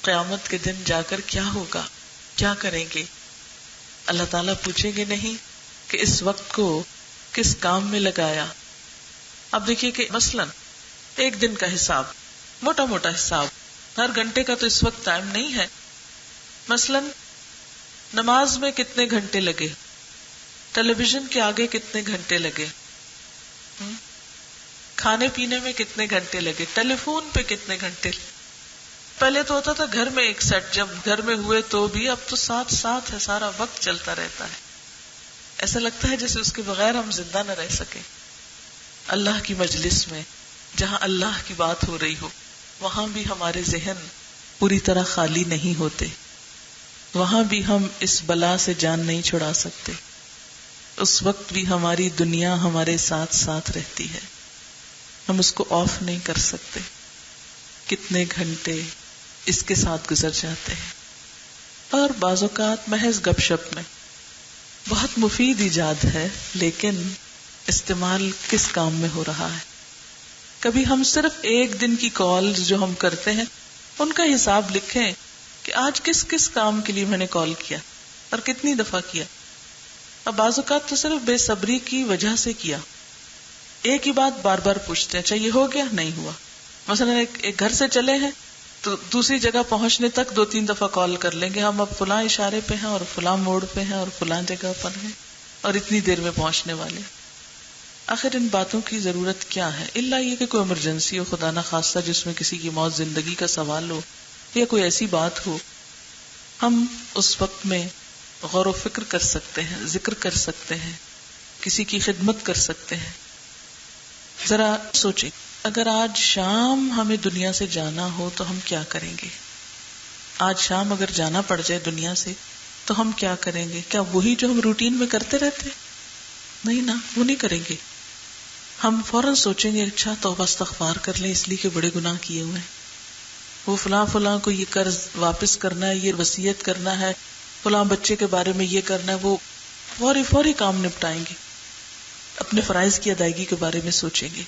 قیامت کے دن جا کر کیا ہوگا, کیا کریں گے؟ اللہ تعالیٰ پوچھیں گے نہیں کہ اس وقت کو کس کام میں لگایا. اب دیکھیے کہ مثلاً ایک دن کا حساب, موٹا موٹا حساب, ہر گھنٹے کا تو اس وقت ٹائم نہیں ہے. مثلاً نماز میں کتنے گھنٹے لگے, ٹیلی ویژن کے آگے کتنے گھنٹے لگے, کھانے پینے میں کتنے گھنٹے لگے, ٹیلی فون پہ کتنے گھنٹے. پہلے تو ہوتا تھا گھر میں ایک سیٹ, جب گھر میں ہوئے تو بھی, اب تو ساتھ ساتھ ہے, سارا وقت چلتا رہتا ہے. ایسا لگتا ہے جیسے اس کے بغیر ہم زندہ نہ رہ سکے. اللہ کی مجلس میں جہاں اللہ کی بات ہو رہی ہو وہاں بھی ہمارے ذہن پوری طرح خالی نہیں ہوتے, وہاں بھی ہم اس بلا سے جان نہیں چھڑا سکتے. اس وقت بھی ہماری دنیا ہمارے ساتھ ساتھ رہتی ہے, ہم اس کو آف نہیں کر سکتے. کتنے گھنٹے اس کے ساتھ گزر جاتے ہیں, اور بعض اوقات محض گپ شپ میں. بہت مفید ایجاد ہے, لیکن استعمال کس کام میں ہو رہا ہے. کبھی ہم صرف ایک دن کی کالز جو ہم کرتے ہیں ان کا حساب لکھیں کہ آج کس کس کام کے لیے میں نے کال کیا اور کتنی دفعہ کیا. اب بعض اوقات تو صرف بے صبری کی وجہ سے کیا, ایک ہی بات بار بار پوچھتے ہیں, اچھا یہ ہو گیا, نہیں ہوا. مثلا ایک گھر سے چلے ہیں تو دوسری جگہ پہنچنے تک 2-3 دفعہ کال کر لیں گے, ہم اب فلاں اشارے پہ ہیں اور فلاں موڑ پہ ہیں اور فلاں جگہ پر ہیں اور اتنی دیر میں پہنچنے والے. آخر ان باتوں کی ضرورت کیا ہے, الا یہ کہ کوئی ایمرجنسی ہو, خدا نہ خواستہ, جس میں کسی کی موت زندگی کا سوال ہو, یا کوئی ایسی بات ہو. ہم اس وقت میں غور و فکر کر سکتے ہیں, ذکر کر سکتے ہیں, کسی کی خدمت کر سکتے ہیں. ذرا سوچیں اگر آج شام ہمیں دنیا سے جانا ہو تو ہم کیا کریں گے؟ آج شام اگر جانا پڑ جائے دنیا سے تو ہم کیا کریں گے؟ کیا وہی جو ہم روٹین میں کرتے رہتے؟ نہیں نا، وہ نہیں کریں گے. ہم فوراً سوچیں گے اچھا توبہ استغفار کر لیں اس لیے کہ بڑے گناہ کیے ہوئے ہیں، وہ فلاں کو یہ قرض واپس کرنا ہے، یہ وصیت کرنا ہے، فلاں بچے کے بارے میں یہ کرنا ہے، وہ فوری کام نپٹائیں گے، اپنے فرائض کی ادائیگی کے بارے میں سوچیں گے.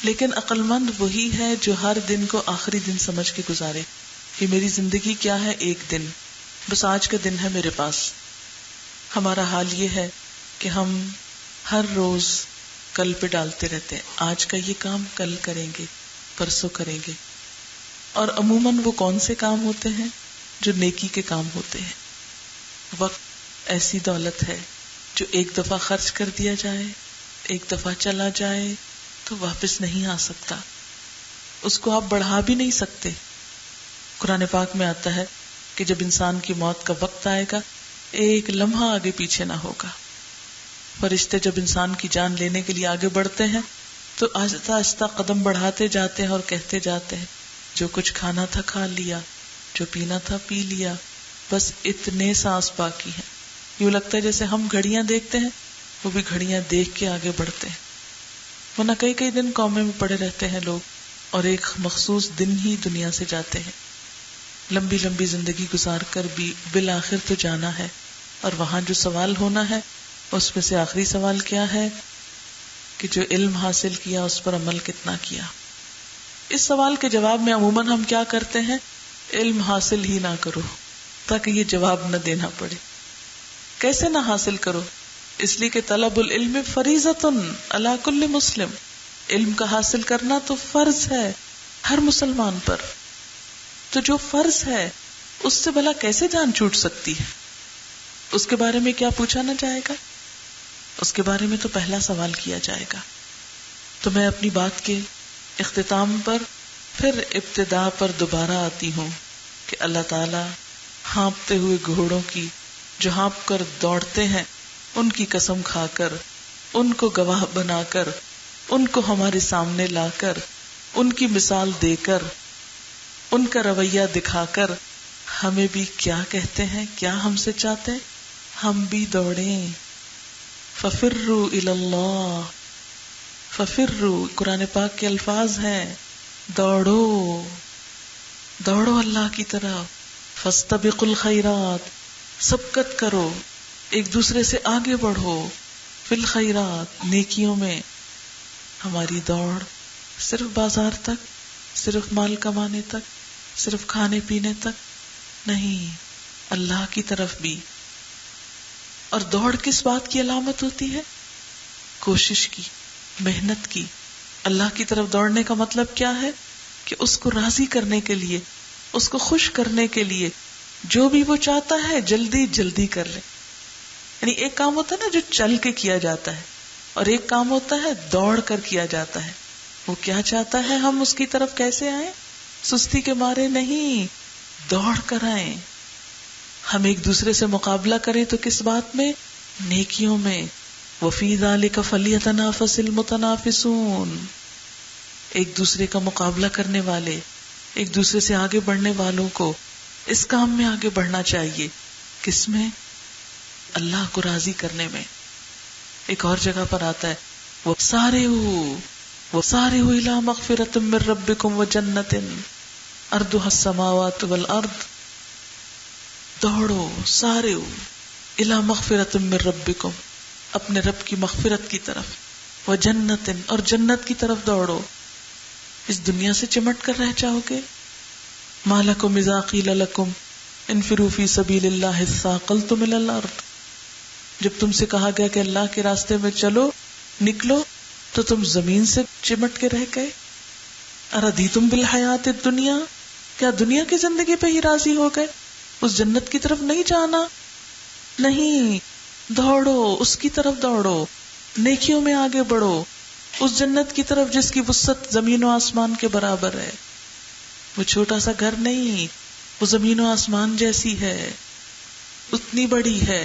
لیکن عقل مند وہی ہے جو ہر دن کو آخری دن سمجھ کے گزارے کہ میری زندگی کیا ہے، ایک دن، بس آج کا دن ہے میرے پاس. ہمارا حال یہ ہے کہ ہم ہر روز کل پہ ڈالتے رہتے ہیں، آج کا یہ کام کل کریں گے، پرسوں کریں گے. اور عموماً وہ کون سے کام ہوتے ہیں؟ جو نیکی کے کام ہوتے ہیں. وقت ایسی دولت ہے جو ایک دفعہ خرچ کر دیا جائے، ایک دفعہ چلا جائے تو واپس نہیں آ سکتا، اس کو آپ بڑھا بھی نہیں سکتے. قرآن پاک میں آتا ہے کہ جب انسان کی موت کا وقت آئے گا ایک لمحہ آگے پیچھے نہ ہوگا. فرشتے جب انسان کی جان لینے کے لیے آگے بڑھتے ہیں تو آہستہ آہستہ قدم بڑھاتے جاتے ہیں اور کہتے جاتے ہیں جو کچھ کھانا تھا کھا لیا، جو پینا تھا پی لیا، بس اتنے سانس باقی ہیں. یوں لگتا ہے جیسے ہم گھڑیاں دیکھتے ہیں، وہ بھی گھڑیاں دیکھ کے آگے بڑھتے ہیں. ورنہ کئی دن کومے میں پڑے رہتے ہیں لوگ اور ایک مخصوص دن ہی دنیا سے جاتے ہیں. لمبی لمبی زندگی گزار کر بھی بالآخر تو جانا ہے، اور وہاں جو سوال ہونا ہے اس میں سے آخری سوال کیا ہے کہ جو علم حاصل کیا اس پر عمل کتنا کیا. اس سوال کے جواب میں عموماً ہم کیا کرتے ہیں؟ علم حاصل ہی نہ کرو تاکہ یہ جواب نہ دینا پڑے. کیسے نہ حاصل کرو؟ اس لیے کہ طلب العلم فریضۃ علی کل مسلم، علم کا حاصل کرنا تو فرض ہے ہر مسلمان پر. تو جو فرض ہے اس سے بھلا کیسے جان چھوٹ سکتی ہے؟ اس کے بارے میں کیا پوچھا نہ جائے گا؟ اس کے بارے میں تو پہلا سوال کیا جائے گا. تو میں اپنی بات کے اختتام پر پھر ابتدا پر دوبارہ آتی ہوں کہ اللہ تعالی ہانپتے ہوئے گھوڑوں کی جو ہانپ کر دوڑتے ہیں ان کی قسم کھا کر، ان کو گواہ بنا کر، ان کو ہمارے سامنے لا کر، ان کی مثال دے کر، ان کا رویہ دکھا کر ہمیں بھی کیا کہتے ہیں، کیا ہم سے چاہتے ہیں؟ ہم بھی دوڑیں. ففروا الی اللہ، ففروا قرآن پاک کے الفاظ ہیں، دوڑو دوڑو اللہ کی طرف. فاستبقوا الخیرات، سبقت کرو، ایک دوسرے سے آگے بڑھو. فی الخیرات، نیکیوں میں. ہماری دوڑ صرف بازار تک، صرف مال کمانے تک، صرف کھانے پینے تک نہیں، اللہ کی طرف بھی. اور دوڑ کس بات کی علامت ہوتی ہے؟ کوشش کی، محنت کی. اللہ کی طرف دوڑنے کا مطلب کیا ہے؟ کہ اس کو راضی کرنے کے لیے، اس کو خوش کرنے کے لیے جو بھی وہ چاہتا ہے جلدی جلدی کر لے. یعنی ایک کام ہوتا ہے نا جو چل کے کیا جاتا ہے، اور ایک کام ہوتا ہے دوڑ کر کیا جاتا ہے. وہ کیا چاہتا ہے ہم اس کی طرف کیسے آئیں؟ سستی کے مارے نہیں، دوڑ کر آئیں. ہم ایک دوسرے سے مقابلہ کریں تو کس بات میں؟ نیکیوں میں. وَفِي ذَلِكَ فَلْيَتَنَافَسِ الْمُتَنَافِسُونَ. ایک دوسرے کا مقابلہ کرنے والے، ایک دوسرے سے آگے بڑھنے والوں کو اس کام میں آگے بڑھنا چاہیے. کس میں؟ اللہ کو راضی کرنے میں. ایک اور جگہ پر آتا ہے وَسَارِعُوا إِلَىٰ مَغْفِرَةٍ مِّن رَّبِّكُمْ وَجَنَّةٍ عَرْضُهَا السَّمَاوَاتُ وَالْأَرْضُ. دوڑو، سارعوا إِلَىٰ مَغْفِرَةٍ مِّن رَّبِّكُمْ، اپنے رب کی مغفرت کی طرف. وَجَنَّةٍ، اور جنت کی طرف دوڑو. اس دنیا سے چمٹ کر رہ جاؤ گے؟ مَا لَكُمْ إِذَا قِيلَ لَكُمْ انفروا فِي سَبِيلِ اللَّهِ اثَّاقَلْتُمْ إِلَى الْأَرْضِ. جب تم سے کہا گیا کہ اللہ کے راستے میں چلو، نکلو، تو تم زمین سے چمٹ کے رہ گئے. اَرَضِيتُمْ بِالْحَيَاةِ الدُّنْيَا، کیا دنیا کی زندگی پہ ہی راضی ہو گئے؟ اس جنت کی طرف نہیں جانا؟ نہیں، دوڑو، اس کی طرف دوڑو، نیکیوں میں آگے بڑھو، اس جنت کی طرف جس کی وسعت زمین و آسمان کے برابر ہے. وہ چھوٹا سا گھر نہیں، وہ زمین و آسمان جیسی ہے، اتنی بڑی ہے،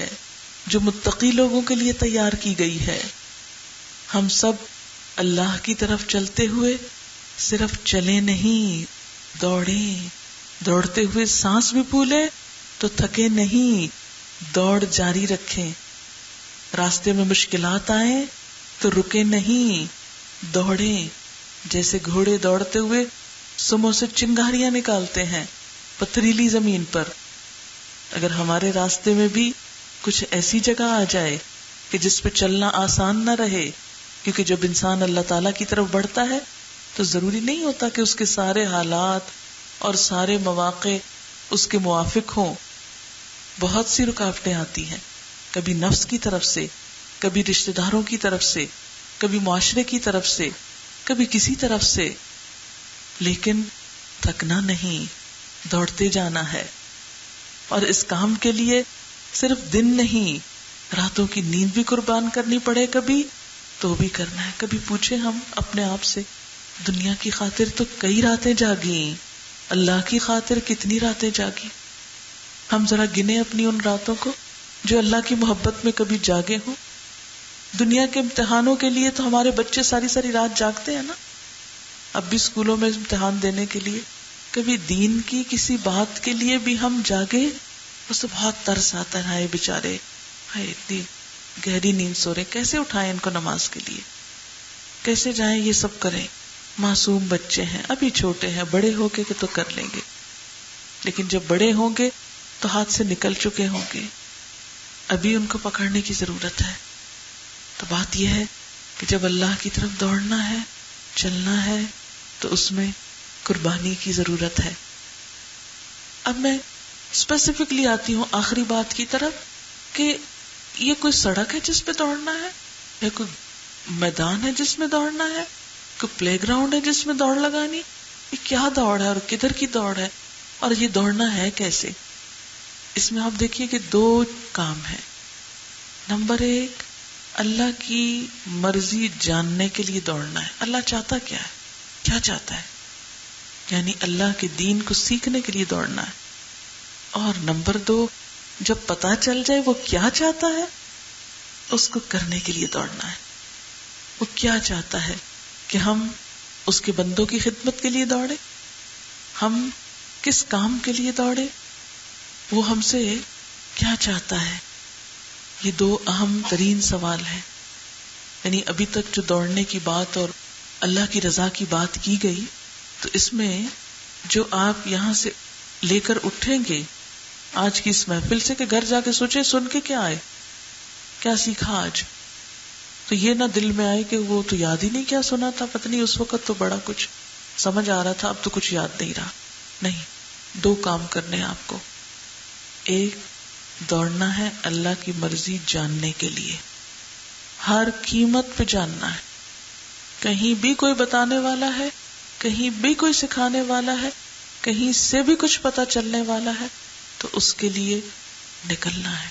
جو متقی لوگوں کے لیے تیار کی گئی ہے. ہم سب اللہ کی طرف چلتے ہوئے صرف چلے نہیں، دوڑیں، دوڑتے ہوئے سانس بھی پھولے تو تھکے نہیں، دوڑ جاری رکھیں، راستے میں مشکلات آئیں تو رکے نہیں، دوڑیں، جیسے گھوڑے دوڑتے ہوئے سموں سے چنگاریاں نکالتے ہیں پتھریلی زمین پر۔ اگر ہمارے راستے میں بھی کچھ ایسی جگہ آ جائے کہ جس پہ چلنا آسان نہ رہے، کیونکہ جب انسان اللہ تعالیٰ کی طرف بڑھتا ہے تو ضروری نہیں ہوتا کہ اس کے سارے حالات اور سارے مواقع اس کے موافق ہوں، بہت سی رکاوٹیں آتی ہیں، کبھی نفس کی طرف سے، کبھی رشتہ داروں کی طرف سے، کبھی معاشرے کی طرف سے، کبھی کسی طرف سے، لیکن تھکنا نہیں، دوڑتے جانا ہے۔ اور اس کام کے لیے صرف دن نہیں، راتوں کی نیند بھی قربان کرنی پڑے کبھی تو بھی کرنا ہے۔ کبھی پوچھیں ہم اپنے آپ سے، دنیا کی خاطر تو کئی راتیں جاگیں، اللہ کی خاطر کتنی راتیں جاگیں؟ ہم ذرا گنے اپنی ان راتوں کو جو اللہ کی محبت میں کبھی جاگے ہوں۔ دنیا کے امتحانوں کے لیے تو ہمارے بچے ساری ساری رات جاگتے ہیں نا، اب بھی اسکولوں میں امتحان دینے کے لیے۔ کبھی دین کی کسی بات کے لیے بھی ہم جاگے، اس سے بہت ترس آتا ہے، ہائے بیچارے، ہائے اتنی گہری نیند سو رہے، کیسے اٹھائیں ان کو نماز کے لیے، کیسے جائیں، یہ سب کریں۔ معصوم بچے ہیں، ابھی چھوٹے ہیں، بڑے ہو کے تو کر لیں گے، لیکن جب بڑے ہوں گے تو ہاتھ سے نکل چکے ہوں گے، ابھی ان کو پکڑنے کی ضرورت ہے۔ تو بات یہ ہے کہ جب اللہ کی طرف دوڑنا ہے، چلنا ہے، تو اس میں قربانی کی ضرورت ہے۔ اب میں اسپیسیفکلی آتی ہوں آخری بات کی طرف کہ یہ کوئی سڑک ہے جس پہ دوڑنا ہے، یا کوئی میدان ہے جس میں دوڑنا ہے، کوئی پلے گراؤنڈ ہے جس میں دوڑ لگانی، یہ کیا دوڑ ہے اور کدھر کی دوڑ ہے، اور یہ دوڑنا ہے کیسے؟ اس میں آپ دیکھیے کہ دو کام ہیں۔ نمبر ایک، اللہ کی مرضی جاننے کے لیے دوڑنا ہے، اللہ چاہتا کیا ہے، کیا چاہتا ہے، یعنی اللہ کے دین کو سیکھنے کے لیے دوڑنا ہے۔ اور نمبر دو، جب پتا چل جائے وہ کیا چاہتا ہے اس کو کرنے کے لیے دوڑنا ہے۔ وہ کیا چاہتا ہے کہ ہم اس کے بندوں کی خدمت کے لیے دوڑے، ہم کس کام کے لیے دوڑے، وہ ہم سے کیا چاہتا ہے۔ یہ دو اہم ترین سوال ہیں۔ یعنی ابھی تک جو دوڑنے کی بات اور اللہ کی رضا کی بات کی گئی، تو اس میں جو آپ یہاں سے لے کر اٹھیں گے آج کی اس محفل سے، کہ گھر جا کے سوچے سن کے کیا آئے، کیا سیکھا آج، تو یہ نہ دل میں آئے کہ وہ تو یاد ہی نہیں کیا سنا تھا، پتہ نہیں اس وقت تو بڑا کچھ سمجھ آ رہا تھا، اب تو کچھ یاد نہیں رہا۔ نہیں، دو کام کرنے ہیں آپ کو۔ ایک، دوڑنا ہے اللہ کی مرضی جاننے کے لیے، ہر قیمت پہ جاننا ہے۔ کہیں بھی کوئی بتانے والا ہے، کہیں بھی کوئی سکھانے والا ہے، کہیں سے بھی کچھ پتہ چلنے والا ہے تو اس کے لیے نکلنا ہے،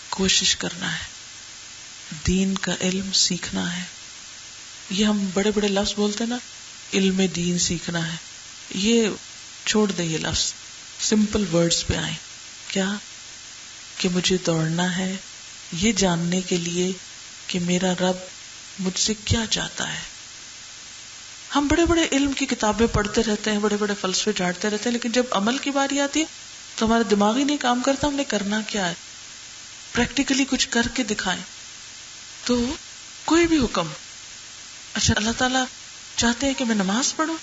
کوشش کرنا ہے، دین کا علم سیکھنا ہے۔ یہ ہم بڑے بڑے لفظ بولتے ہیں نا، علم دین سیکھنا ہے، یہ چھوڑ دیں، یہ لفظ سمپل ورڈز پہ آئیں۔ کیا کہ مجھے دوڑنا ہے یہ جاننے کے لیے کہ میرا رب مجھ سے کیا چاہتا ہے۔ ہم بڑے بڑے علم کی کتابیں پڑھتے رہتے ہیں، بڑے بڑے فلسفے جھاڑتے رہتے ہیں، لیکن جب عمل کی باری آتی ہے تو ہمارا دماغ ہی نہیں کام کرتا، ہم نے کرنا کیا ہے، پریکٹیکلی کچھ کر کے دکھائیں۔ تو کوئی بھی حکم، اچھا اللہ تعالیٰ چاہتے ہیں کہ میں نماز پڑھوں،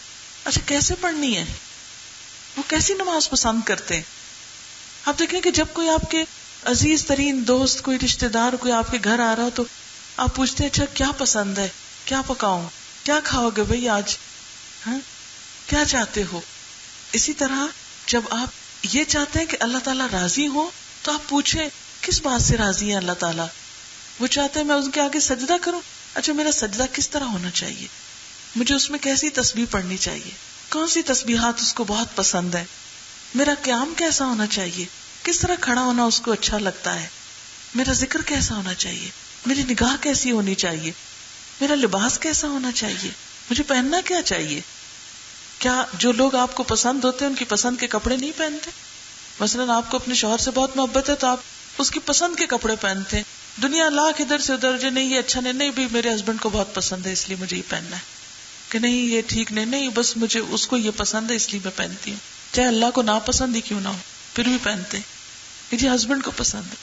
اچھا کیسے پڑھنی ہے، وہ کیسی نماز پسند کرتے ہیں۔ آپ دیکھیں کہ جب کوئی آپ کے عزیز ترین دوست، کوئی رشتہ دار، کوئی آپ کے گھر آ رہا ہو تو آپ پوچھتے ہیں اچھا کیا پسند ہے، کیا پکاؤں، کیا کھاؤ گے بھائی آج، کیا چاہتے ہو۔ اسی طرح جب آپ یہ چاہتے ہیں کہ اللہ تعالیٰ راضی ہو تو آپ پوچھیں کس بات سے راضی ہے اللہ تعالیٰ۔ وہ چاہتے ہیں میں ان کے آگے سجدہ کروں، اچھا میرا سجدہ کس طرح ہونا چاہیے، مجھے اس میں کیسی تسبیح پڑھنی چاہیے، کون سی تسبیحات اس کو بہت پسند ہے، میرا قیام کیسا ہونا چاہیے، کس طرح کھڑا ہونا اس کو اچھا لگتا ہے، میرا ذکر کیسا ہونا چاہیے، میری نگاہ کیسی ہونی چاہیے، میرا لباس کیسا ہونا چاہیے، مجھے پہننا کیا چاہیے۔ کیا جو لوگ آپ کو پسند ہوتے ہیں ان کی پسند کے کپڑے نہیں پہنتے؟ مثلاً آپ کو اپنے شوہر سے بہت محبت ہے تو آپ اس کی پسند کے کپڑے پہنتے ہیں، دنیا لاکھ ادھر سے ادھر، جو نہیں یہ اچھا نہیں بھی میرے ہسبینڈ کو بہت پسند ہے اس لیے مجھے یہ پہننا ہے، کہ نہیں یہ ٹھیک نہیں بس مجھے اس کو یہ پسند ہے اس لیے میں پہنتی ہوں، چاہے اللہ کو ناپسند ہی کیوں نہ ہو پھر بھی پہنتے کہ جی ہسبینڈ کو پسند ہے۔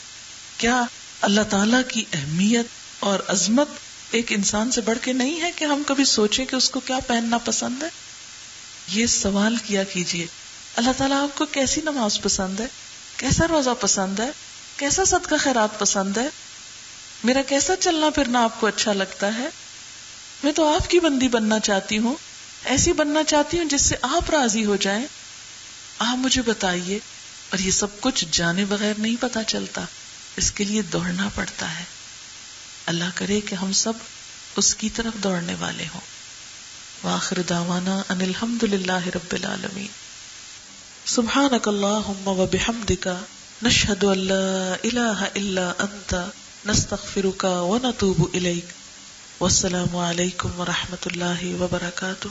کیا اللہ تعالیٰ کی اہمیت اور عظمت ایک انسان سے بڑھ کے نہیں ہے کہ ہم کبھی سوچیں کہ اس کو کیا پہننا پسند ہے؟ یہ سوال کیا کیجئے، اللہ تعالیٰ آپ کو کیسی نماز پسند ہے، کیسا روزہ پسند ہے، کیسا صدقہ خیرات پسند ہے، میرا کیسا چلنا پھرنا آپ کو اچھا لگتا ہے؟ میں تو آپ کی بندی بننا چاہتی ہوں، ایسی بننا چاہتی ہوں جس سے آپ راضی ہو جائیں، آپ مجھے بتائیے۔ اور یہ سب کچھ جانے بغیر نہیں پتا چلتا، اس کے لیے دوڑنا پڑتا ہے۔ اللہ کرے کہ ہم سب اس کی طرف دوڑنے والے ہوں۔ وآخر دعوانا ان الحمد للہ رب العالمین۔ سبحانک اللہم وبحمدک نشہد ان لا الہ الا انت نستغفرک ونتوب الیک۔ والسلام علیکم ورحمۃ اللہ وبرکاتہ۔